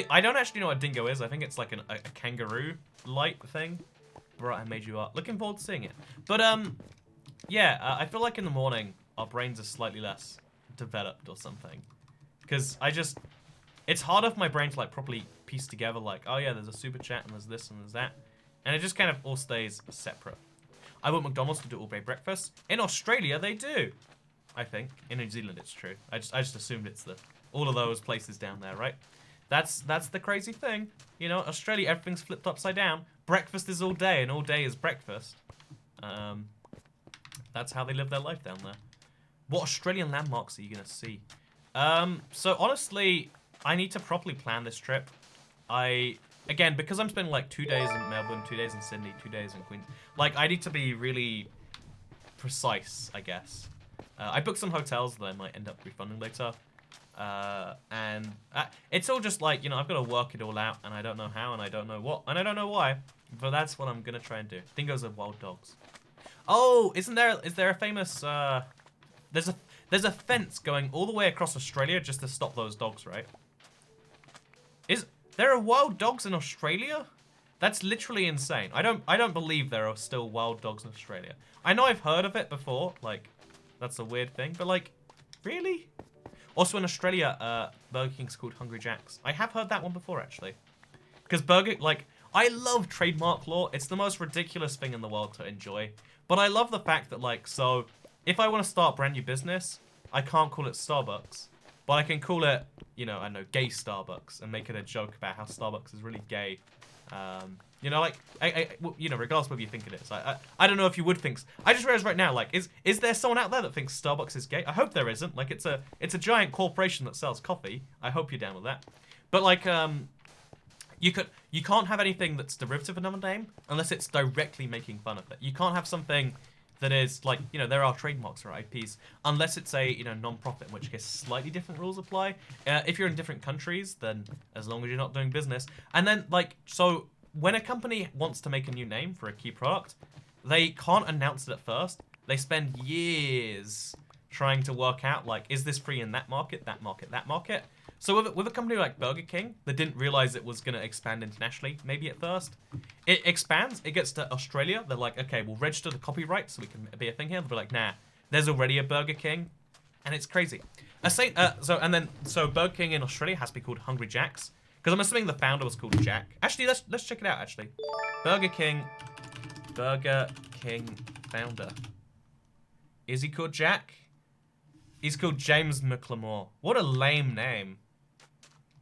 I don't actually know what a dingo is. I think it's like a kangaroo-like thing. Bruh, I made you art. Looking forward to seeing it. But, yeah, I feel like in the morning, our brains are slightly less developed or something. Because it's harder for my brain to like properly piece together like, oh yeah, there's a super chat and there's this and there's that. And it just kind of all stays separate. I want McDonald's to do all-day breakfast. In Australia, they do. I think. In New Zealand, it's true. I just assumed it's all of those places down there, right? That's the crazy thing. You know, Australia, everything's flipped upside down. Breakfast is all day and all day is breakfast. That's how they live their life down there. What Australian landmarks are you going to see? So honestly, I need to properly plan this trip. Again, because I'm spending like 2 days in Melbourne, 2 days in Sydney, 2 days in Queens, like I need to be really precise, I guess. I booked some hotels that I might end up refunding later. And it's all just like, you know, I've got to work it all out, and I don't know how, and I don't know what, and I don't know why, but that's what I'm going to try and do. Dingoes are wild dogs. Oh, is there a famous, there's a fence going all the way across Australia just to stop those dogs, right? There are wild dogs in Australia? That's literally insane. I don't believe there are still wild dogs in Australia. I know I've heard of it before, like, that's a weird thing, but like, really? Also in Australia, Burger King's called Hungry Jack's. I have heard that one before, actually. Because Burger, like, I love trademark law. It's the most ridiculous thing in the world to enjoy. But I love the fact that, like, so, if I want to start a brand new business, I can't call it Starbucks. But I can call it, you know, I know, gay Starbucks, and make it a joke about how Starbucks is really gay. You know, like, you know, regardless of whether you think it is. I don't know if you would think. I just realized right now, like, is there someone out there that thinks Starbucks is gay? I hope there isn't. Like, it's a giant corporation that sells coffee. I hope you're down with that. But like, you can't have anything that's derivative of another name unless it's directly making fun of it. You can't have something that is like, you know, there are trademarks or IPs, unless it's a, you know, non-profit, in which case slightly different rules apply. If you're in different countries, then as long as you're not doing business. And then, like, so when a company wants to make a new name for a key product, they can't announce it at first. They spend years trying to work out, like, is this free in that market, that market, that market? So with a company like Burger King that didn't realize it was going to expand internationally, maybe at first, it expands, it gets to Australia, they're like, okay, we'll register the copyright so we can be a thing here. They'll be like, nah, there's already a Burger King, and it's crazy. So Burger King in Australia has to be called Hungry Jack's, because I'm assuming the founder was called Jack. Actually, let's check it out, actually. Burger King founder. Is he called Jack? He's called James McLemore. What a lame name.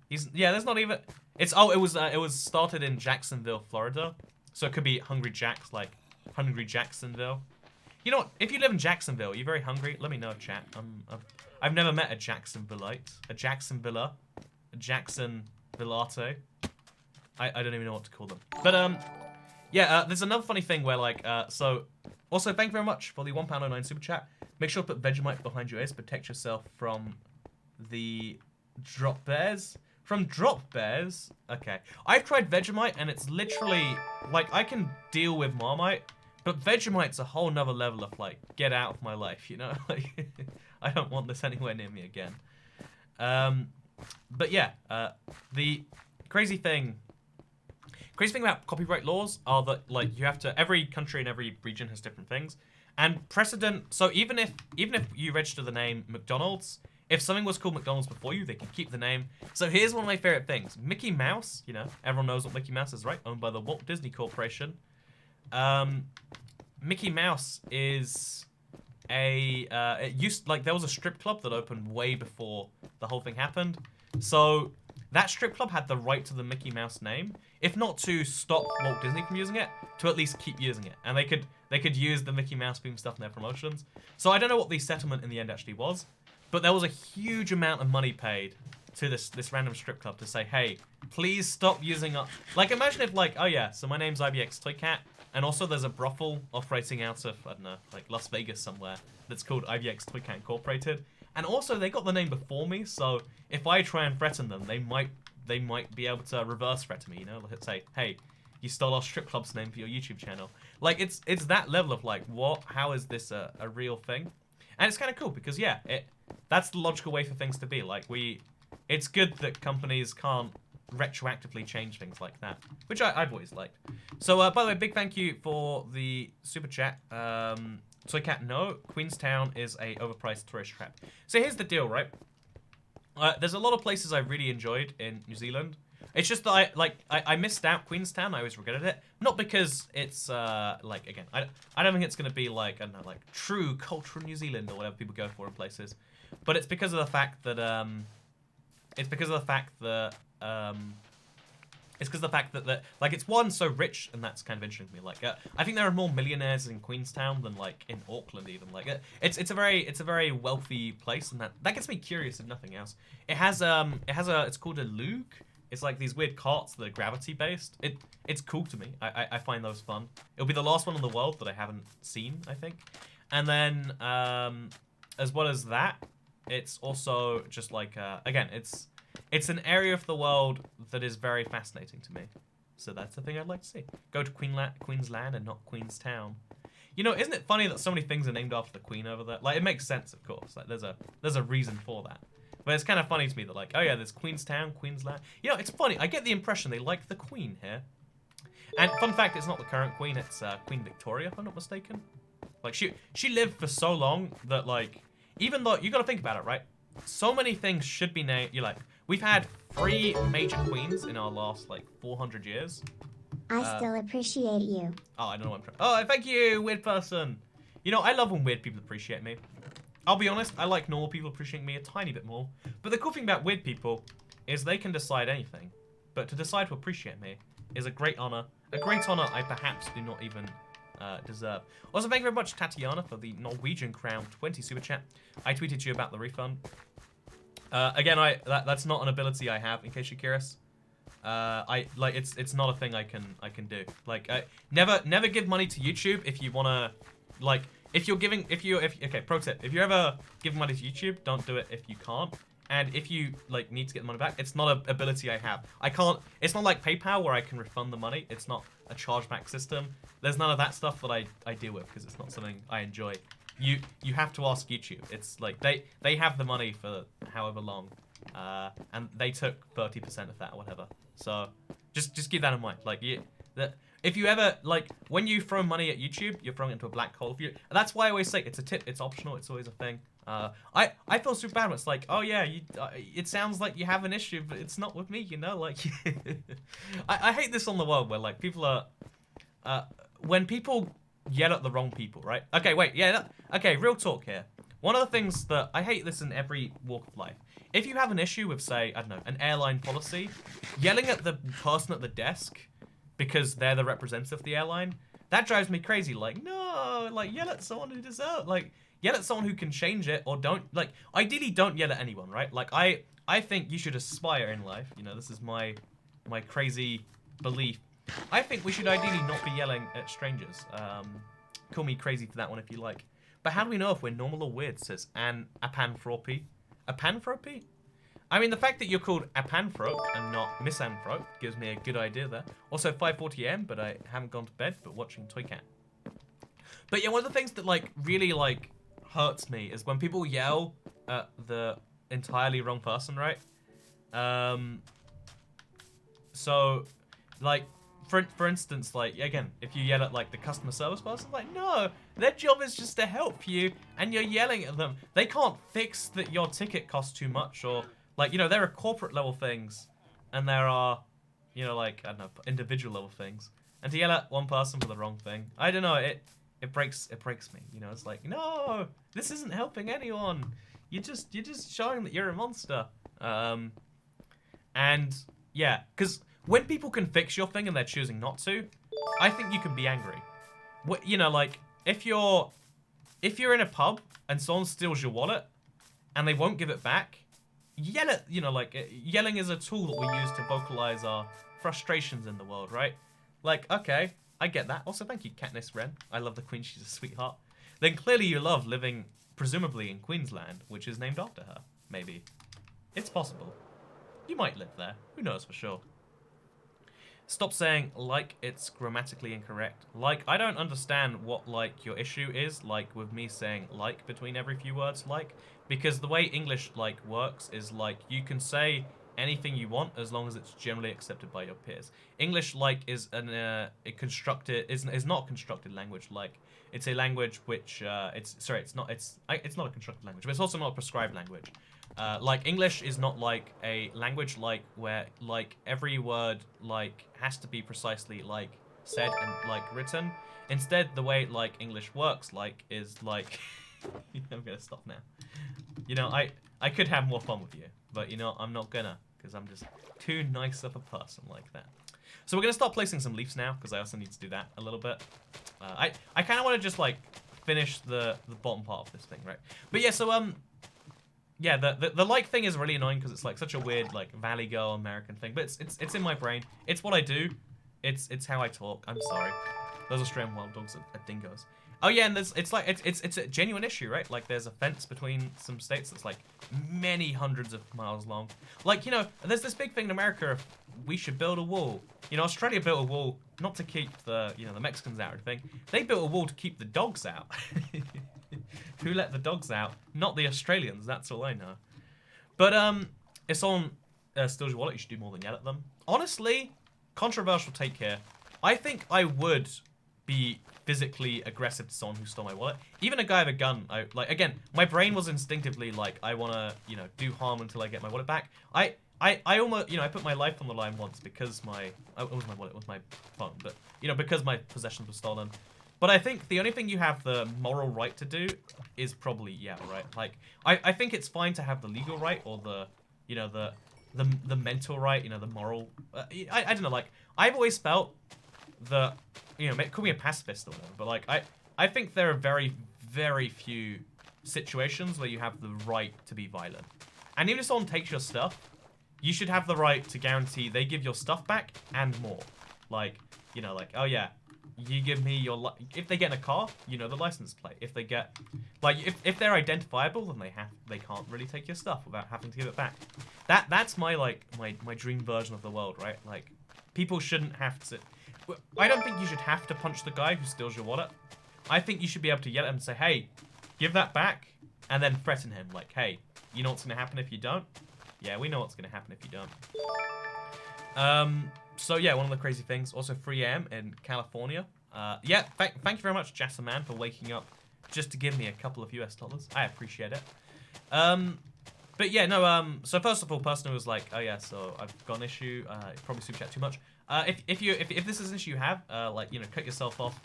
There's not even. It was started in Jacksonville, Florida, so it could be Hungry Jack's, like Hungry Jacksonville. You know what? If you live in Jacksonville, you're very hungry. Let me know, chat. I've never met a Jacksonvilleite, a Jacksonviller, a Jacksonvillate. I don't even know what to call them. But there's another funny thing where like so. Also, thank you very much for the £1.09 super chat. Make sure to put Vegemite behind your ears. Protect yourself from the drop bears. From drop bears? Okay. I've tried Vegemite, and it's literally, like, I can deal with Marmite, but Vegemite's a whole nother level of, like, get out of my life, you know? Like, I don't want this anywhere near me again. But yeah, the crazy thing about copyright laws are that, like, you have to, every country and every region has different things. And precedent, so even if you register the name McDonald's, if something was called McDonald's before you, they can keep the name. So here's one of my favorite things. Mickey Mouse, you know, everyone knows what Mickey Mouse is, right? Owned by the Walt Disney Corporation. Mickey Mouse is there was a strip club that opened way before the whole thing happened. So that strip club had the right to the Mickey Mouse name, if not to stop Walt Disney from using it, to at least keep using it. And they could use the Mickey Mouse theme stuff in their promotions. So I don't know what the settlement in the end actually was, but there was a huge amount of money paid to this random strip club to say, hey, please stop using our... Like, imagine if, like, oh yeah, so my name's IBX Toy Cat, and also there's a brothel operating out of, I don't know, like Las Vegas somewhere, that's called IBX Toy Cat Incorporated. And also, they got the name before me, so if I try and threaten them, they might be able to reverse threaten me, you know? Let's say, hey, you stole our strip club's name for your YouTube channel. Like, it's that level of, like, what? How is this a real thing? And it's kind of cool, because, yeah, that's the logical way for things to be. Like, it's good that companies can't retroactively change things like that, which I've always liked. So, by the way, big thank you for the super chat. Toycat, no, Queenstown is a overpriced tourist trap. So here's the deal, right? There's a lot of places I really enjoyed in New Zealand. It's just that I missed out Queenstown. I always regretted it. Not because it's like, again, I don't think it's gonna be like, I don't know, like true cultural New Zealand or whatever people go for in places. But it's because of the fact that like, it's one, so rich, and that's kind of interesting to me. Like, I think there are more millionaires in Queenstown than like in Auckland even. Like, it's a very wealthy place, and that gets me curious if nothing else. It's called a Luke. It's like these weird carts that are gravity based. It's cool to me. I find those fun. It'll be the last one in the world that I haven't seen, I think. And then as well as that, it's also just like again, it's an area of the world that is very fascinating to me. So that's the thing I'd like to see. Go to Queensland and not Queenstown. You know, isn't it funny that so many things are named after the Queen over there? Like, it makes sense, of course. Like, there's a reason for that. But it's kind of funny to me that, like, oh yeah, there's Queenstown, Queensland. You know, it's funny. I get the impression they like the Queen here. And fun fact, it's not the current Queen. It's Queen Victoria, if I'm not mistaken. Like, she lived for so long that, like, even though, you got to think about it, right? So many things should be named. You're like, We've had 3 major queens in our last like 400 years. I still appreciate you. Oh, I don't know what I'm trying. Oh, thank you, weird person. You know, I love when weird people appreciate me. I'll be honest, I like normal people appreciating me a tiny bit more. But the cool thing about weird people is they can decide anything. But to decide to appreciate me is a great honor. A great honor I perhaps do not even deserve. Also, thank you very much, Tatiana, for the Norwegian Crown 20 super chat. I tweeted you about the refund. Again, that's not an ability I have, in case you're curious. It's not a thing I can do. Like, never give money to YouTube if you wanna, like, okay, pro tip, if you ever give money to YouTube, don't do it if you can't. And if you like need to get the money back, it's not an ability I have. I can't. It's not like PayPal where I can refund the money. It's not a chargeback system. There's none of that stuff that I deal with because it's not something I enjoy. You have to ask YouTube. It's like they have the money for however long, and they took 30% of that or whatever. So just keep that in mind. Like if you ever like when you throw money at YouTube, you're throwing it into a black hole. That's why I always say it's a tip. It's optional. It's always a thing. I feel super bad when it's like, oh yeah, it sounds like you have an issue, but it's not with me, you know, like, I hate this on the world where like people are, when people yell at the wrong people, right? Okay, wait, yeah, okay, real talk here. One of the things that, I hate this in every walk of life. If you have an issue with, say, I don't know, an airline policy, yelling at the person at the desk because they're the representative of the airline, that drives me crazy. Like, no, like, yell at someone who deserves, like, yell at someone who can change it, or don't, like, ideally don't yell at anyone, right? Like, I think you should aspire in life. You know, this is my crazy belief. I think we should ideally not be yelling at strangers. Call me crazy for that one if you like. But how do we know if we're normal or weird, says Apanthropy. Apanthropy? I mean, the fact that you're called Apanthrop and not Misanthrope gives me a good idea there. Also, 5:40 AM, but I haven't gone to bed, but watching Toy Cat. But yeah, one of the things that, like, really, like, hurts me is when people yell at the entirely wrong person, right? So, like, for instance, like, again, if you yell at, like, the customer service person, like, no, their job is just to help you, and you're yelling at them. They can't fix that your ticket costs too much, or, like, you know, there are corporate level things, and there are, you know, like, I don't know, individual level things. And to yell at one person for the wrong thing, I don't know, it breaks me, you know. It's like, no, this isn't helping anyone. You're just showing that you're a monster. And yeah, because when people can fix your thing and they're choosing not to, I think you can be angry. You know, like if you're in a pub and someone steals your wallet and they won't give it back, yell at, you know, like yelling is a tool that we use to vocalize our frustrations in the world, right? Like, okay, I get that. Also, thank you, Katniss Wren. I love the Queen. She's a sweetheart. Then clearly you love living, presumably, in Queensland, which is named after her. Maybe. It's possible. You might live there. Who knows for sure. Stop saying, like, it's grammatically incorrect. Like, I don't understand what, like, your issue is, like, with me saying, like, between every few words, like. Because the way English, like, works is, like, you can say anything you want as long as it's generally accepted by your peers. English, like, is is not a constructed language. Like, it's a language which it's not a constructed language, but it's also not a prescribed language. Like, English is not like a language like where like every word like has to be precisely like said and like written. Instead, the way like English works like is like I'm gonna stop now. You know, I could have more fun with you, but you know, I'm not gonna, because I'm just too nice of a person like that. So we're gonna start placing some leaves now, because I also need to do that a little bit. I kind of want to just like finish the bottom part of this thing, right? But yeah, so yeah, the like thing is really annoying because it's like such a weird like Valley Girl American thing, but it's in my brain. It's what I do. It's how I talk. I'm sorry. Those Australian wild dogs are dingoes. Oh yeah, and it's a genuine issue, right? Like there's a fence between some states that's like many hundreds of miles long. Like, you know, there's this big thing in America of we should build a wall. You know, Australia built a wall not to keep the, you know, the Mexicans out or anything. They built a wall to keep the dogs out. Who let the dogs out? Not the Australians, that's all I know. But if someone steals your wallet, you should do more than yell at them. Honestly, controversial take here. I think I would be physically aggressive to someone who stole my wallet. Even a guy with a gun, again, my brain was instinctively like, I want to, you know, do harm until I get my wallet back. I almost, I put my life on the line once because it was my wallet, it was my phone, but, because my possessions were stolen. But I think the only thing you have the moral right to do is probably, yeah, right. Like, I think it's fine to have the legal right or the, the mental right, the moral. I don't know, like, I've always felt that, call me a pacifist or whatever, but, like, I think there are very, very few situations where you have the right to be violent. And even if someone takes your stuff, you should have the right to guarantee they give your stuff back and more. Like, like, oh yeah, you give me your if they get in a car, the license plate. If they get, like, if they're identifiable, then they can't really take your stuff without having to give it back. That's my my dream version of the world, right? Like, people shouldn't have to. I don't think you should have to punch the guy who steals your wallet. I think you should be able to yell at him and say, hey, give that back, and then threaten him, like, hey, you know what's gonna happen if you don't? Yeah, we know what's gonna happen if you don't. So yeah, one of the crazy things, also 3 AM in California. Yeah, thank you very much, Jassaman, for waking up just to give me a couple of US dollars. I appreciate it. But yeah, no, so first of all, person was like, oh yeah, so I've got an issue, probably super chat too much. If this is an issue you have, like, cut yourself off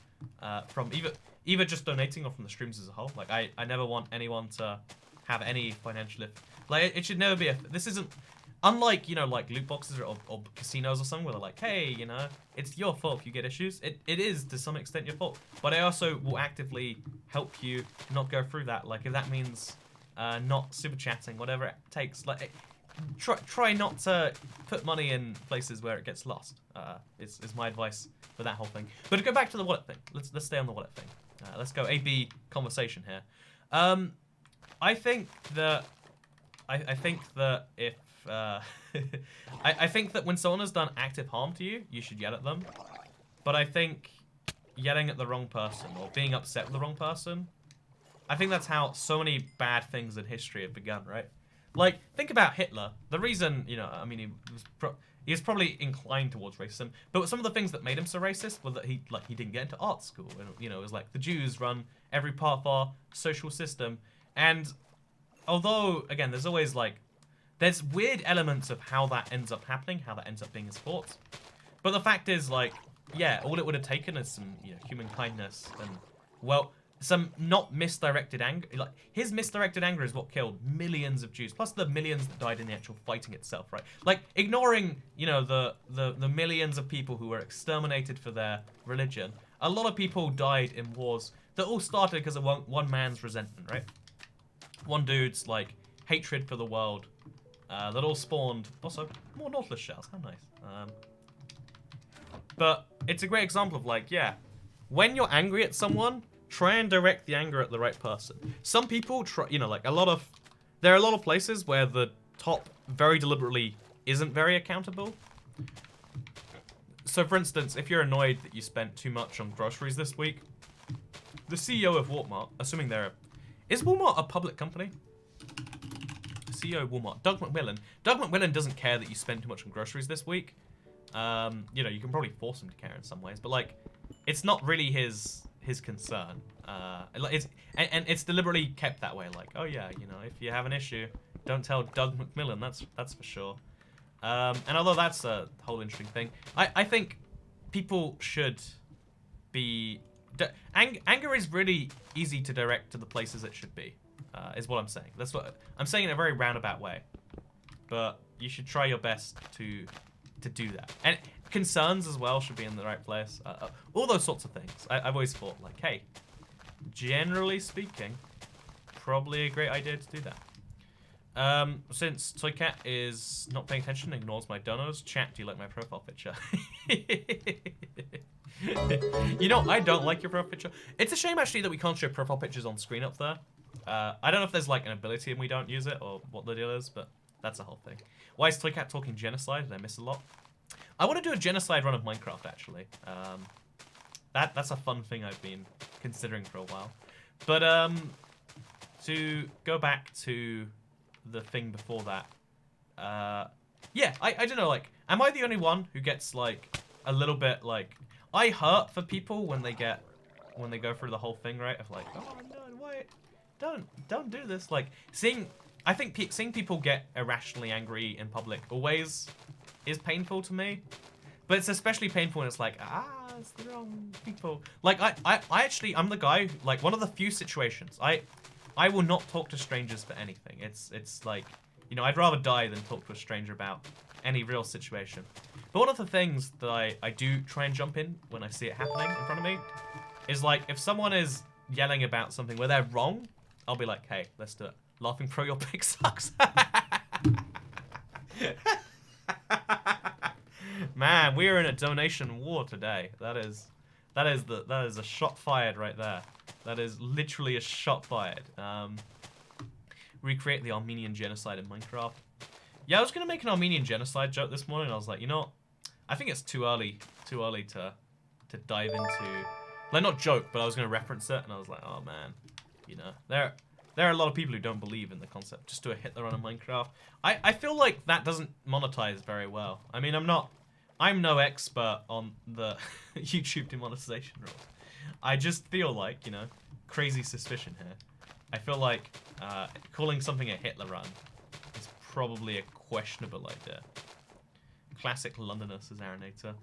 from either just donating or from the streams as a whole. Like, I never want anyone to have any financial, like, it should never be this isn't, unlike, like loot boxes or casinos or something where they're like, hey, it's your fault if you get issues. It is to some extent your fault, but I also will actively help you not go through that. Like, if that means not super chatting, whatever it takes, like, try not to put money in places where it gets lost. Is my advice for that whole thing. But to go back to the wallet thing, let's stay on the wallet thing. Let's go A/B conversation here. I think that if I think that when someone has done active harm to you, you should yell at them. But I think yelling at the wrong person or being upset with the wrong person, I think that's how so many bad things in history have begun, right? Like, think about Hitler. The reason, I mean, he was probably inclined towards racism, but some of the things that made him so racist were that he didn't get into art school, and it was like the Jews run every part of our social system, and although again, there's always like, there's weird elements of how that ends up happening, how that ends up being his fault, but the fact is, like, yeah, all it would have taken is some human kindness and, well, some not misdirected anger. Like, his misdirected anger is what killed millions of Jews, plus the millions that died in the actual fighting itself, right? Like, ignoring, the millions of people who were exterminated for their religion, a lot of people died in wars that all started because of one man's resentment, right? One dude's, like, hatred for the world, that all spawned, also, more Nautilus shells, how nice. But it's a great example of, like, yeah, when you're angry at someone, try and direct the anger at the right person. Some people try, like, there are a lot of places where the top very deliberately isn't very accountable. So, for instance, if you're annoyed that you spent too much on groceries this week, the CEO of Walmart, assuming is Walmart a public company? CEO of Walmart, Doug McMillan. Doug McMillan doesn't care that you spent too much on groceries this week. You can probably force him to care in some ways, but, like, it's not really his concern. It's deliberately kept that way. Like, oh yeah, if you have an issue, don't tell Doug McMillan. That's for sure. And although that's a whole interesting thing, I think people should be. Anger is really easy to direct to the places it should be. Is what I'm saying. That's what I'm saying in a very roundabout way. But you should try your best to do that. And concerns as well should be in the right place. All those sorts of things. I've always thought, like, hey, generally speaking, probably a great idea to do that. Since Toycat is not paying attention and ignores my donos, chat, do you like my profile picture? I don't like your profile picture. It's a shame, actually, that we can't show profile pictures on screen up there. I don't know if there's, like, an ability and we don't use it or what the deal is, but that's the whole thing. Why is Toycat talking genocide? Did I miss a lot? I want to do a genocide run of Minecraft, actually. That's a fun thing I've been considering for a while. But, to go back to the thing before that, yeah, I don't know, like, am I the only one who gets, like, a little bit, like, I hurt for people when they go through the whole thing, right, of like, oh no, wait, don't do this, like, seeing I think seeing people get irrationally angry in public always is painful to me. But it's especially painful when it's like, it's the wrong people. Like, I'm the guy who, like, one of the few situations, I will not talk to strangers for anything. It's like, you know, I'd rather die than talk to a stranger about any real situation. But one of the things that I do try and jump in when I see it happening in front of me is, like, if someone is yelling about something where they're wrong, I'll be like, hey, let's do it. Laughing Pro, your pick sucks. Man, we are in a donation war today. That is a shot fired right there. That is literally a shot fired. Recreate the Armenian genocide in Minecraft. Yeah, I was gonna make an Armenian genocide joke this morning. I was like, you know, I think it's too early to dive into, like, not joke, but I was gonna reference it, and I was like, oh man, you know, there are a lot of people who don't believe in the concept. Just do a Hitler on a Minecraft. I feel like that doesn't monetize very well. I mean, I'm no expert on the YouTube demonetization rules. I just feel like, you know, crazy suspicion here. I feel like calling something a Hitler run is probably a questionable idea. Classic Londoner, says Aranator.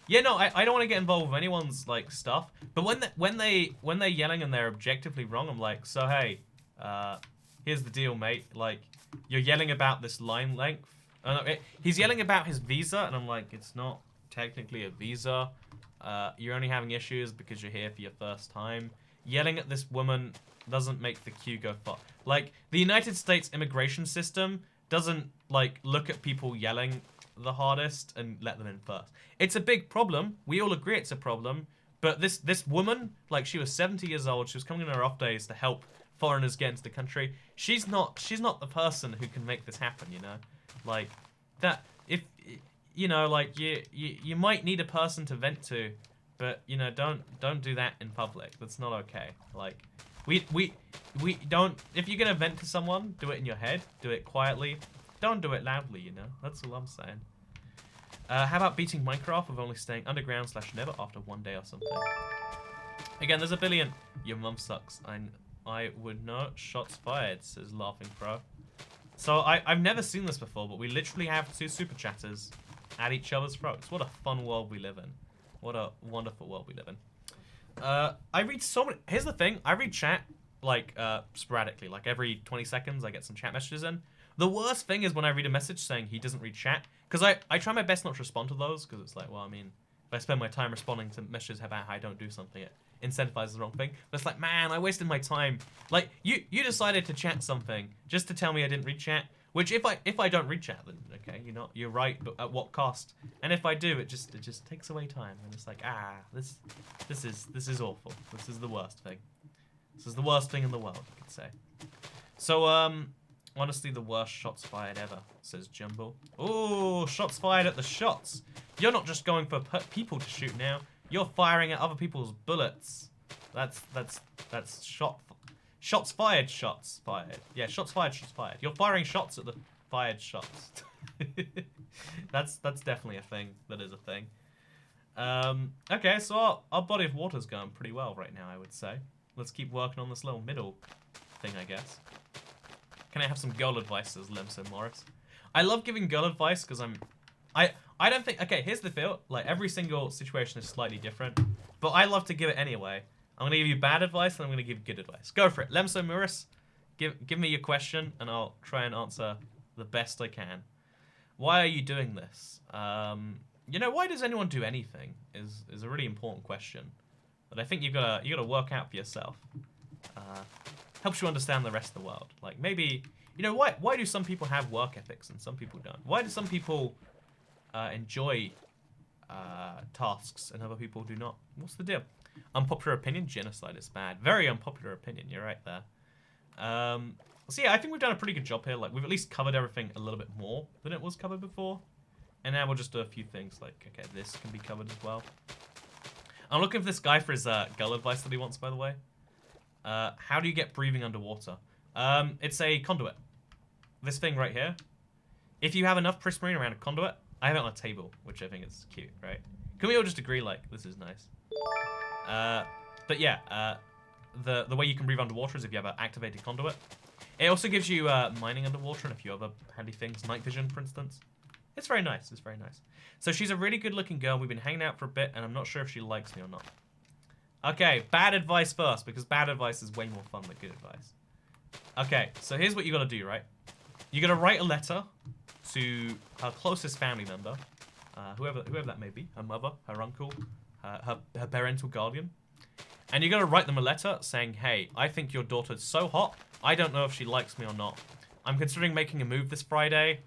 Yeah, no, I don't want to get involved with anyone's, like, stuff. But when they're yelling and they're objectively wrong, I'm like, so hey, here's the deal, mate. Like, you're yelling about this line length. He's yelling about his visa, and I'm like, it's not technically a visa. You're only having issues because you're here for your first time. Yelling at this woman doesn't make the queue go far. Like, the United States immigration system doesn't, like, look at people yelling the hardest and let them in first. It's a big problem. We all agree it's a problem. But this woman, like, she was 70 years old. She was coming on her off days to help foreigners get into the country. She's not the person who can make this happen, you know? Like, that, if, you know, like, you might need a person to vent to, but, you know, don't do that in public. That's not okay. Like, we don't, if you're gonna vent to someone, do it in your head, do it quietly, don't do it loudly, you know? That's all I'm saying. How about beating Minecraft with only staying underground / never after 1 day or something? Again, there's a billion. Your mum sucks. I would know. Shots fired, says Laughing Pro. So I've never seen this before, but we literally have 2 super chatters at each other's throats. What a fun world we live in. What a wonderful world we live in. I read so many. Here's the thing. I read chat, like, sporadically. Like, every 20 seconds, I get some chat messages in. The worst thing is when I read a message saying he doesn't read chat. Because I try my best not to respond to those. Because it's like, well, I mean, if I spend my time responding to messages about how I don't do something, it incentivizes the wrong thing. But it's like, man, I wasted my time. Like, you decided to chat something just to tell me I didn't read chat. Which, if I don't read chat, then, okay, you're right, but at what cost? And if I do, it just takes away time. And it's like, this is awful. This is the worst thing. This is the worst thing in the world, you could say. So, honestly, the worst shots fired ever, says Jumbo. Oh, shots fired at the shots. You're not just going for people to shoot now. You're firing at other people's bullets. That's shots fired, shots fired. Yeah, shots fired, shots fired. You're firing shots at the fired shots. That's definitely a thing. That is a thing. Okay, so our body of water's going pretty well right now, I would say. Let's keep working on this little middle thing, I guess. Can I have some girl advice, says Lemso Morris. I love giving girl advice because I don't think, okay, here's the deal. Like, every single situation is slightly different, but I love to give it anyway. I'm going to give you bad advice, and I'm going to give you good advice. Go for it. Lemso Morris, give me your question, and I'll try and answer the best I can. Why are you doing this? You know, why does anyone do anything is a really important question that I think you gotta work out for yourself. Helps you understand the rest of the world. Like, maybe, you know, why do some people have work ethics and some people don't? Why do some people enjoy tasks and other people do not? What's the deal? Unpopular opinion, genocide is bad. Very unpopular opinion, you're right there. So yeah, I think we've done a pretty good job here. Like, we've at least covered everything a little bit more than it was covered before. And now we'll just do a few things like, okay, this can be covered as well. I'm looking for this guy for his gull advice that he wants, by the way. How do you get breathing underwater? It's a conduit. This thing right here. If you have enough prismarine around a conduit, I have it on a table, which I think is cute, right? Can we all just agree, like, this is nice? But yeah, the way you can breathe underwater is if you have an activated conduit. It also gives you mining underwater and a few other handy things. Night vision, for instance. It's very nice. It's very nice. So she's a really good-looking girl. We've been hanging out for a bit, and I'm not sure if she likes me or not. Okay, bad advice first, because bad advice is way more fun than good advice. Okay, so here's what you gotta do, right? You gotta write a letter to her closest family member, whoever that may be, her mother, her uncle, her parental guardian. And you're gonna write them a letter saying, hey, I think your daughter's so hot, I don't know if she likes me or not. I'm considering making a move this Friday.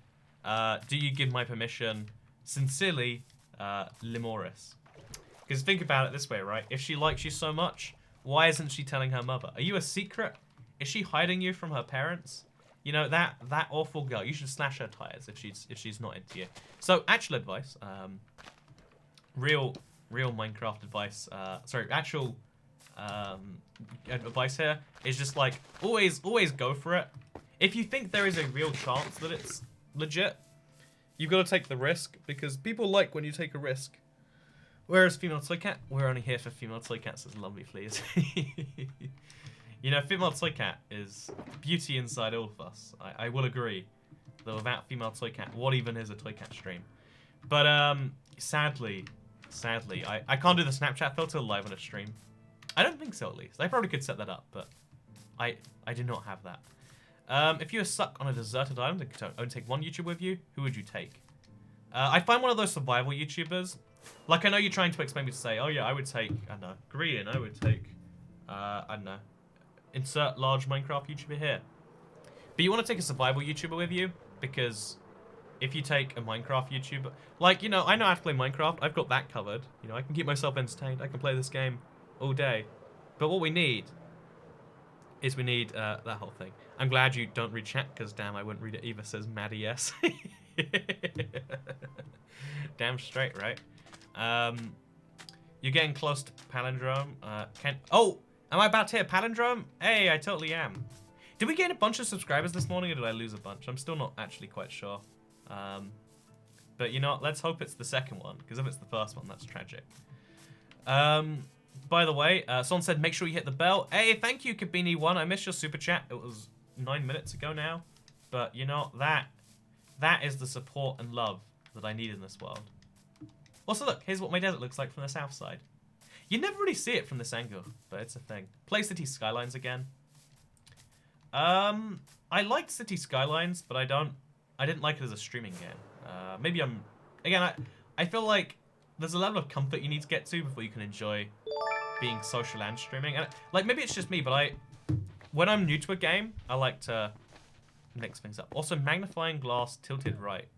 Do you give my permission? Sincerely, Limoris. Because think about it this way, right? If she likes you so much, why isn't she telling her mother? Are you a secret? Is she hiding you from her parents? You know, that awful girl. You should slash her tires if she's not into you. So, actual advice. Real Minecraft advice. Sorry, actual advice here is just like always go for it. If you think there is a real chance that it's legit, you've got to take the risk because people like when you take a risk. Whereas female toy cat, we're only here for female toy cats as lovely fleas. You know, female toy cat is beauty inside all of us. I will agree. Though without female toy cat, what even is a toy cat stream? But sadly, I can't do the Snapchat filter live on a stream. I don't think so, at least. I probably could set that up, but I do not have that. If you were stuck on a deserted island and could only take one YouTuber with you, who would you take? I'd find one of those survival YouTubers. Like, I know you're trying to expect me to say, oh yeah, I would take, I don't know, Green, I would take, I don't know, insert large Minecraft YouTuber here. But you want to take a survival YouTuber with you, because if you take a Minecraft YouTuber, like, you know, I know how to play Minecraft, I've got that covered. You know, I can keep myself entertained, I can play this game all day. But what we need is that whole thing. I'm glad you don't read chat, because damn, I wouldn't read it either, says Maddie S. Damn straight, right? You're getting close to palindrome. Oh, am I about to hit a palindrome? Hey, I totally am. Did we gain a bunch of subscribers this morning, or did I lose a bunch? I'm still not actually quite sure. But you know, let's hope it's the second one, because if it's the first one, that's tragic. By the way, someone said make sure you hit the bell. Hey, thank you, Kabini1. I missed your super chat. It was 9 minutes ago now. But you know, that is the support and love that I need in this world. Also, look, here's what my desert looks like from the south side. You never really see it from this angle, but it's a thing. Play City Skylines again. I liked City Skylines, but I didn't like it as a streaming game. Maybe I feel like there's a level of comfort you need to get to before you can enjoy being social and streaming. And like, maybe it's just me, but when I'm new to a game, I like to mix things up. Also, magnifying glass tilted right.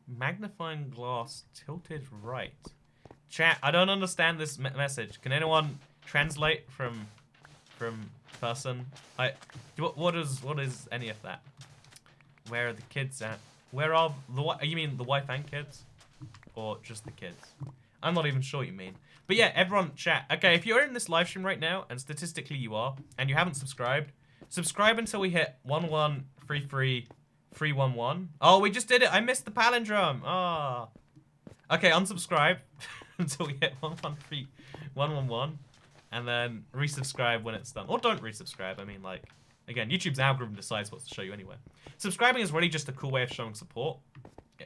Magnifying glass tilted right. Chat, I don't understand this message. Can anyone translate from person? What is any of that? Where are the kids at? Where are you mean the wife and kids, or just the kids? I'm not even sure what you mean. But yeah, everyone, chat. Okay, if you're in this live stream right now, and statistically you are, and you haven't subscribed, subscribe until we hit 1133311. Oh, we just did it. I missed the palindrome. Ah. Oh. Okay, unsubscribe until we hit 113111, and then resubscribe when it's done. Or don't resubscribe. I mean, like, again, YouTube's algorithm decides what to show you anyway. Subscribing is really just a cool way of showing support.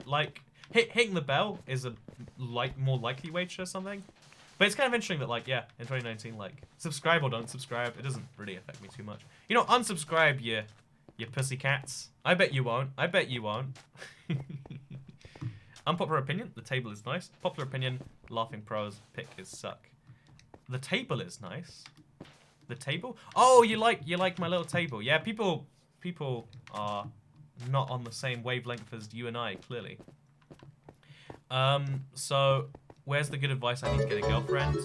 Like, hitting the bell is a more likely way to show something. But it's kind of interesting that, like, yeah, in 2019, like, subscribe or don't subscribe, it doesn't really affect me too much. You know, unsubscribe, you pussycats. I bet you won't. I bet you won't. Unpopular opinion, the table is nice. Popular opinion, Laughing Pros pick is suck. The table is nice. The table? Oh, you like my little table. Yeah, people are not on the same wavelength as you and I, clearly. So where's the good advice I need to get a girlfriend?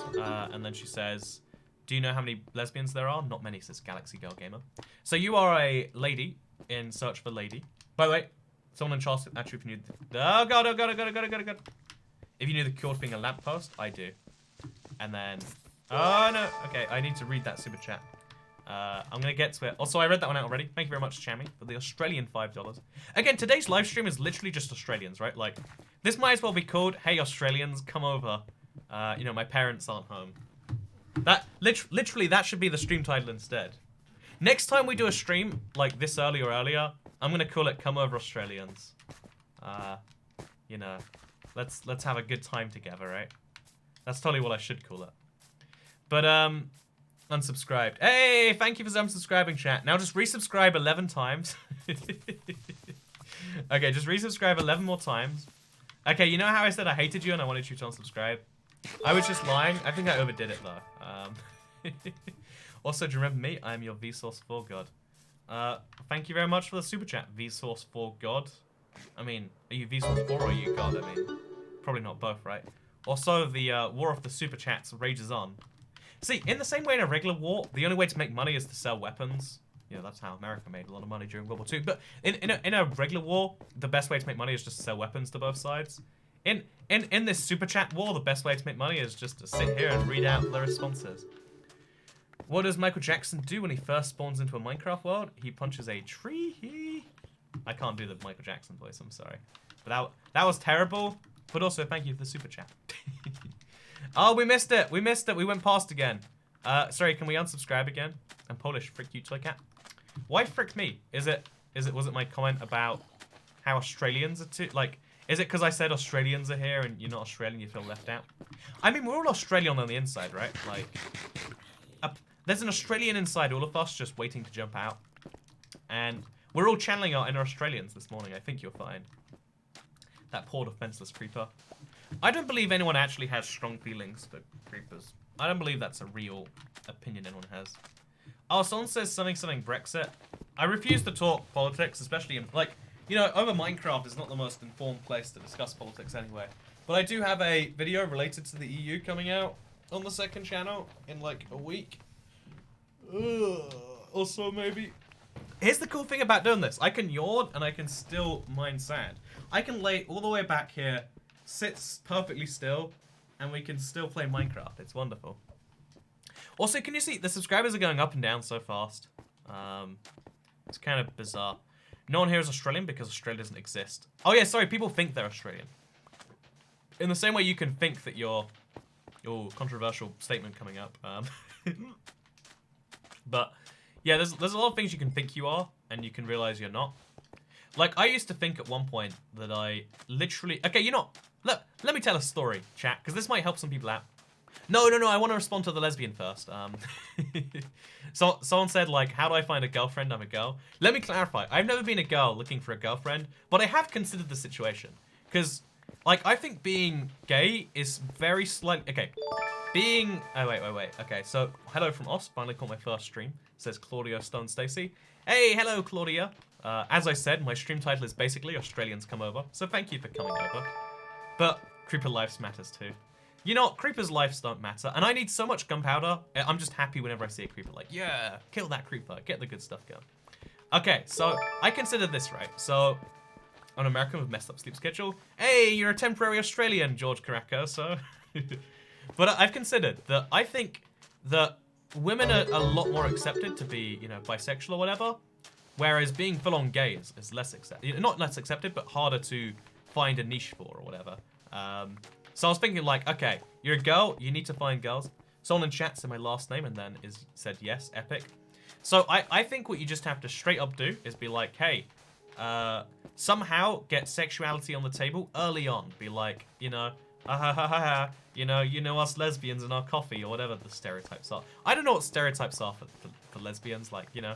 And then she says, do you know how many lesbians there are? Not many, says Galaxy Girl Gamer. So you are a lady in search for lady. By the way, someone in chat actually if you knew oh god. If you knew the cure to being a lamppost, I do. And then oh no, okay, I need to read that super chat. I'm gonna get to it. Also, I read that one out already. Thank you very much, Chammy, for the Australian $5. Again, today's live stream is literally just Australians, right? Like, this might as well be called, hey Australians, come over. You know, my parents aren't home. That, literally, that should be the stream title instead. Next time we do a stream like this early or earlier, I'm gonna call it "Come Over Australians." You know, let's have a good time together, right? That's totally what I should call it. But unsubscribed. Hey, thank you for unsubscribing, chat. Now just resubscribe 11 times. Okay, just resubscribe 11 more times. Okay, you know how I said I hated you and I wanted you to unsubscribe? I was just lying. I think I overdid it though. Also, do you remember me? I am your Vsauce4 God. Thank you very much for the super chat, Vsauce4 God. I mean, are you Vsauce4 or are you God? I mean, probably not both, right? Also, the war of the super chats rages on. See, in the same way in a regular war, the only way to make money is to sell weapons. You know, that's how America made a lot of money during World War II. But in a regular war, the best way to make money is just to sell weapons to both sides. In this super chat war, the best way to make money is just to sit here and read out the responses. What does Michael Jackson do when he first spawns into a Minecraft world? He punches a tree. I can't do the Michael Jackson voice, I'm sorry. But that was terrible. But also, thank you for the super chat. Oh, we missed it. We missed it. We went past again. Sorry, can we unsubscribe again? I'm Polish. Frick you, toy cat. Why frick me? Was it my comment about how Australians are too, like, is it because I said Australians are here and you're not Australian, you feel left out? I mean, we're all Australian on the inside, right? Like, there's an Australian inside all of us just waiting to jump out. And we're all channeling our inner Australians this morning. I think you'll find. That poor defenseless creeper. I don't believe anyone actually has strong feelings for creepers. I don't believe that's a real opinion anyone has. Oh, someone says something Brexit. I refuse to talk politics, especially in, like, you know, over Minecraft is not the most informed place to discuss politics anyway. But I do have a video related to the EU coming out on the second channel in like a week. Or so maybe. Here's the cool thing about doing this. I can yawn and I can still mine sand. I can lay all the way back here, sit perfectly still, and we can still play Minecraft. It's wonderful. Also, can you see the subscribers are going up and down so fast? It's kind of bizarre. No one here is Australian because Australia doesn't exist. Oh yeah, sorry, people think they're Australian. In the same way you can think that you're... Oh, controversial statement coming up. But, yeah, there's a lot of things you can think you are, and you can realize you're not. Like, I used to think at one point that I literally... Okay, you know, let me tell a story, chat, because this might help some people out. No, I want to respond to the lesbian first. So someone said, like, how do I find a girlfriend? I'm a girl. Let me clarify. I've never been a girl looking for a girlfriend, but I have considered the situation. Because, like, I think being gay is very slightly... Okay, being... Oh, wait. Okay, so, hello from Oz. Finally caught my first stream. Says Claudia Stone Stacy. Hey, hello, Claudia. As I said, my stream title is basically Australians Come Over. So thank you for coming over. But Creeper Lives matters too. You know what? Creepers' lives don't matter. And I need so much gunpowder. I'm just happy whenever I see a creeper. Like, yeah, kill that creeper. Get the good stuff going. Okay, so I consider this, right? So, I'm an American with messed up sleep schedule. Hey, you're a temporary Australian, George Caraco, so... But I've considered that I think that women are a lot more accepted to be, you know, bisexual or whatever. Whereas being full-on gay is less accepted. Not less accepted, but harder to find a niche for or whatever. So I was thinking like, okay, you're a girl, you need to find girls. Someone in chat said my last name and then said yes, epic. So I think what you just have to straight up do is be like, hey, somehow get sexuality on the table early on. Be like, you know, you know us lesbians and our coffee or whatever the stereotypes are. I don't know what stereotypes are for lesbians, like, you know,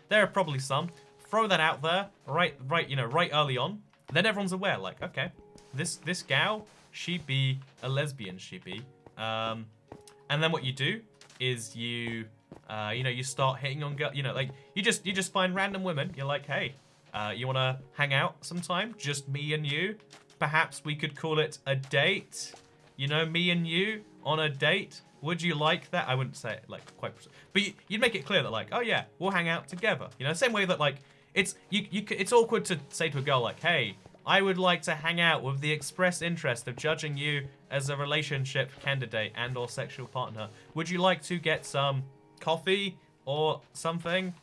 there are probably some. Throw that out there, right early on. Then everyone's aware, like, okay, this gal, she be a lesbian, she be. And then what you do is you start hitting on girls, you know, like, you just find random women. You're like, hey, you want to hang out sometime? Just me and you? Perhaps we could call it a date. You know, me and you on a date. Would you like that? I wouldn't say it like quite, but you'd make it clear that like, oh yeah, we'll hang out together. You know, same way that like, it's awkward to say to a girl like, hey, I would like to hang out with the express interest of judging you as a relationship candidate and or sexual partner. Would you like to get some coffee or something?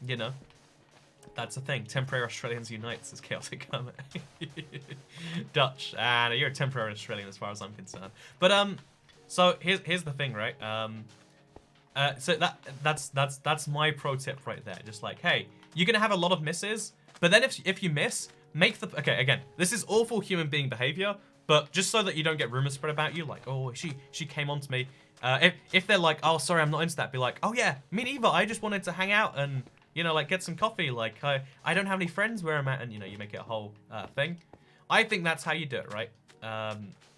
You know, that's a thing. Temporary Australians Unite, says Chaotic Hermit. Dutch. No, you're a temporary Australian as far as I'm concerned. But, so here's the thing, right? So that's my pro tip right there. Just like, hey, you're gonna have a lot of misses, but then if you miss, make the okay again. This is awful human being behavior, but just so that you don't get rumors spread about you, like, oh, she came on to me. If they're like, oh, sorry, I'm not into that, be like, oh yeah, me neither. I just wanted to hang out and like get some coffee. Like I don't have any friends where I'm at, and you make it a whole thing. I think that's how you do it, right?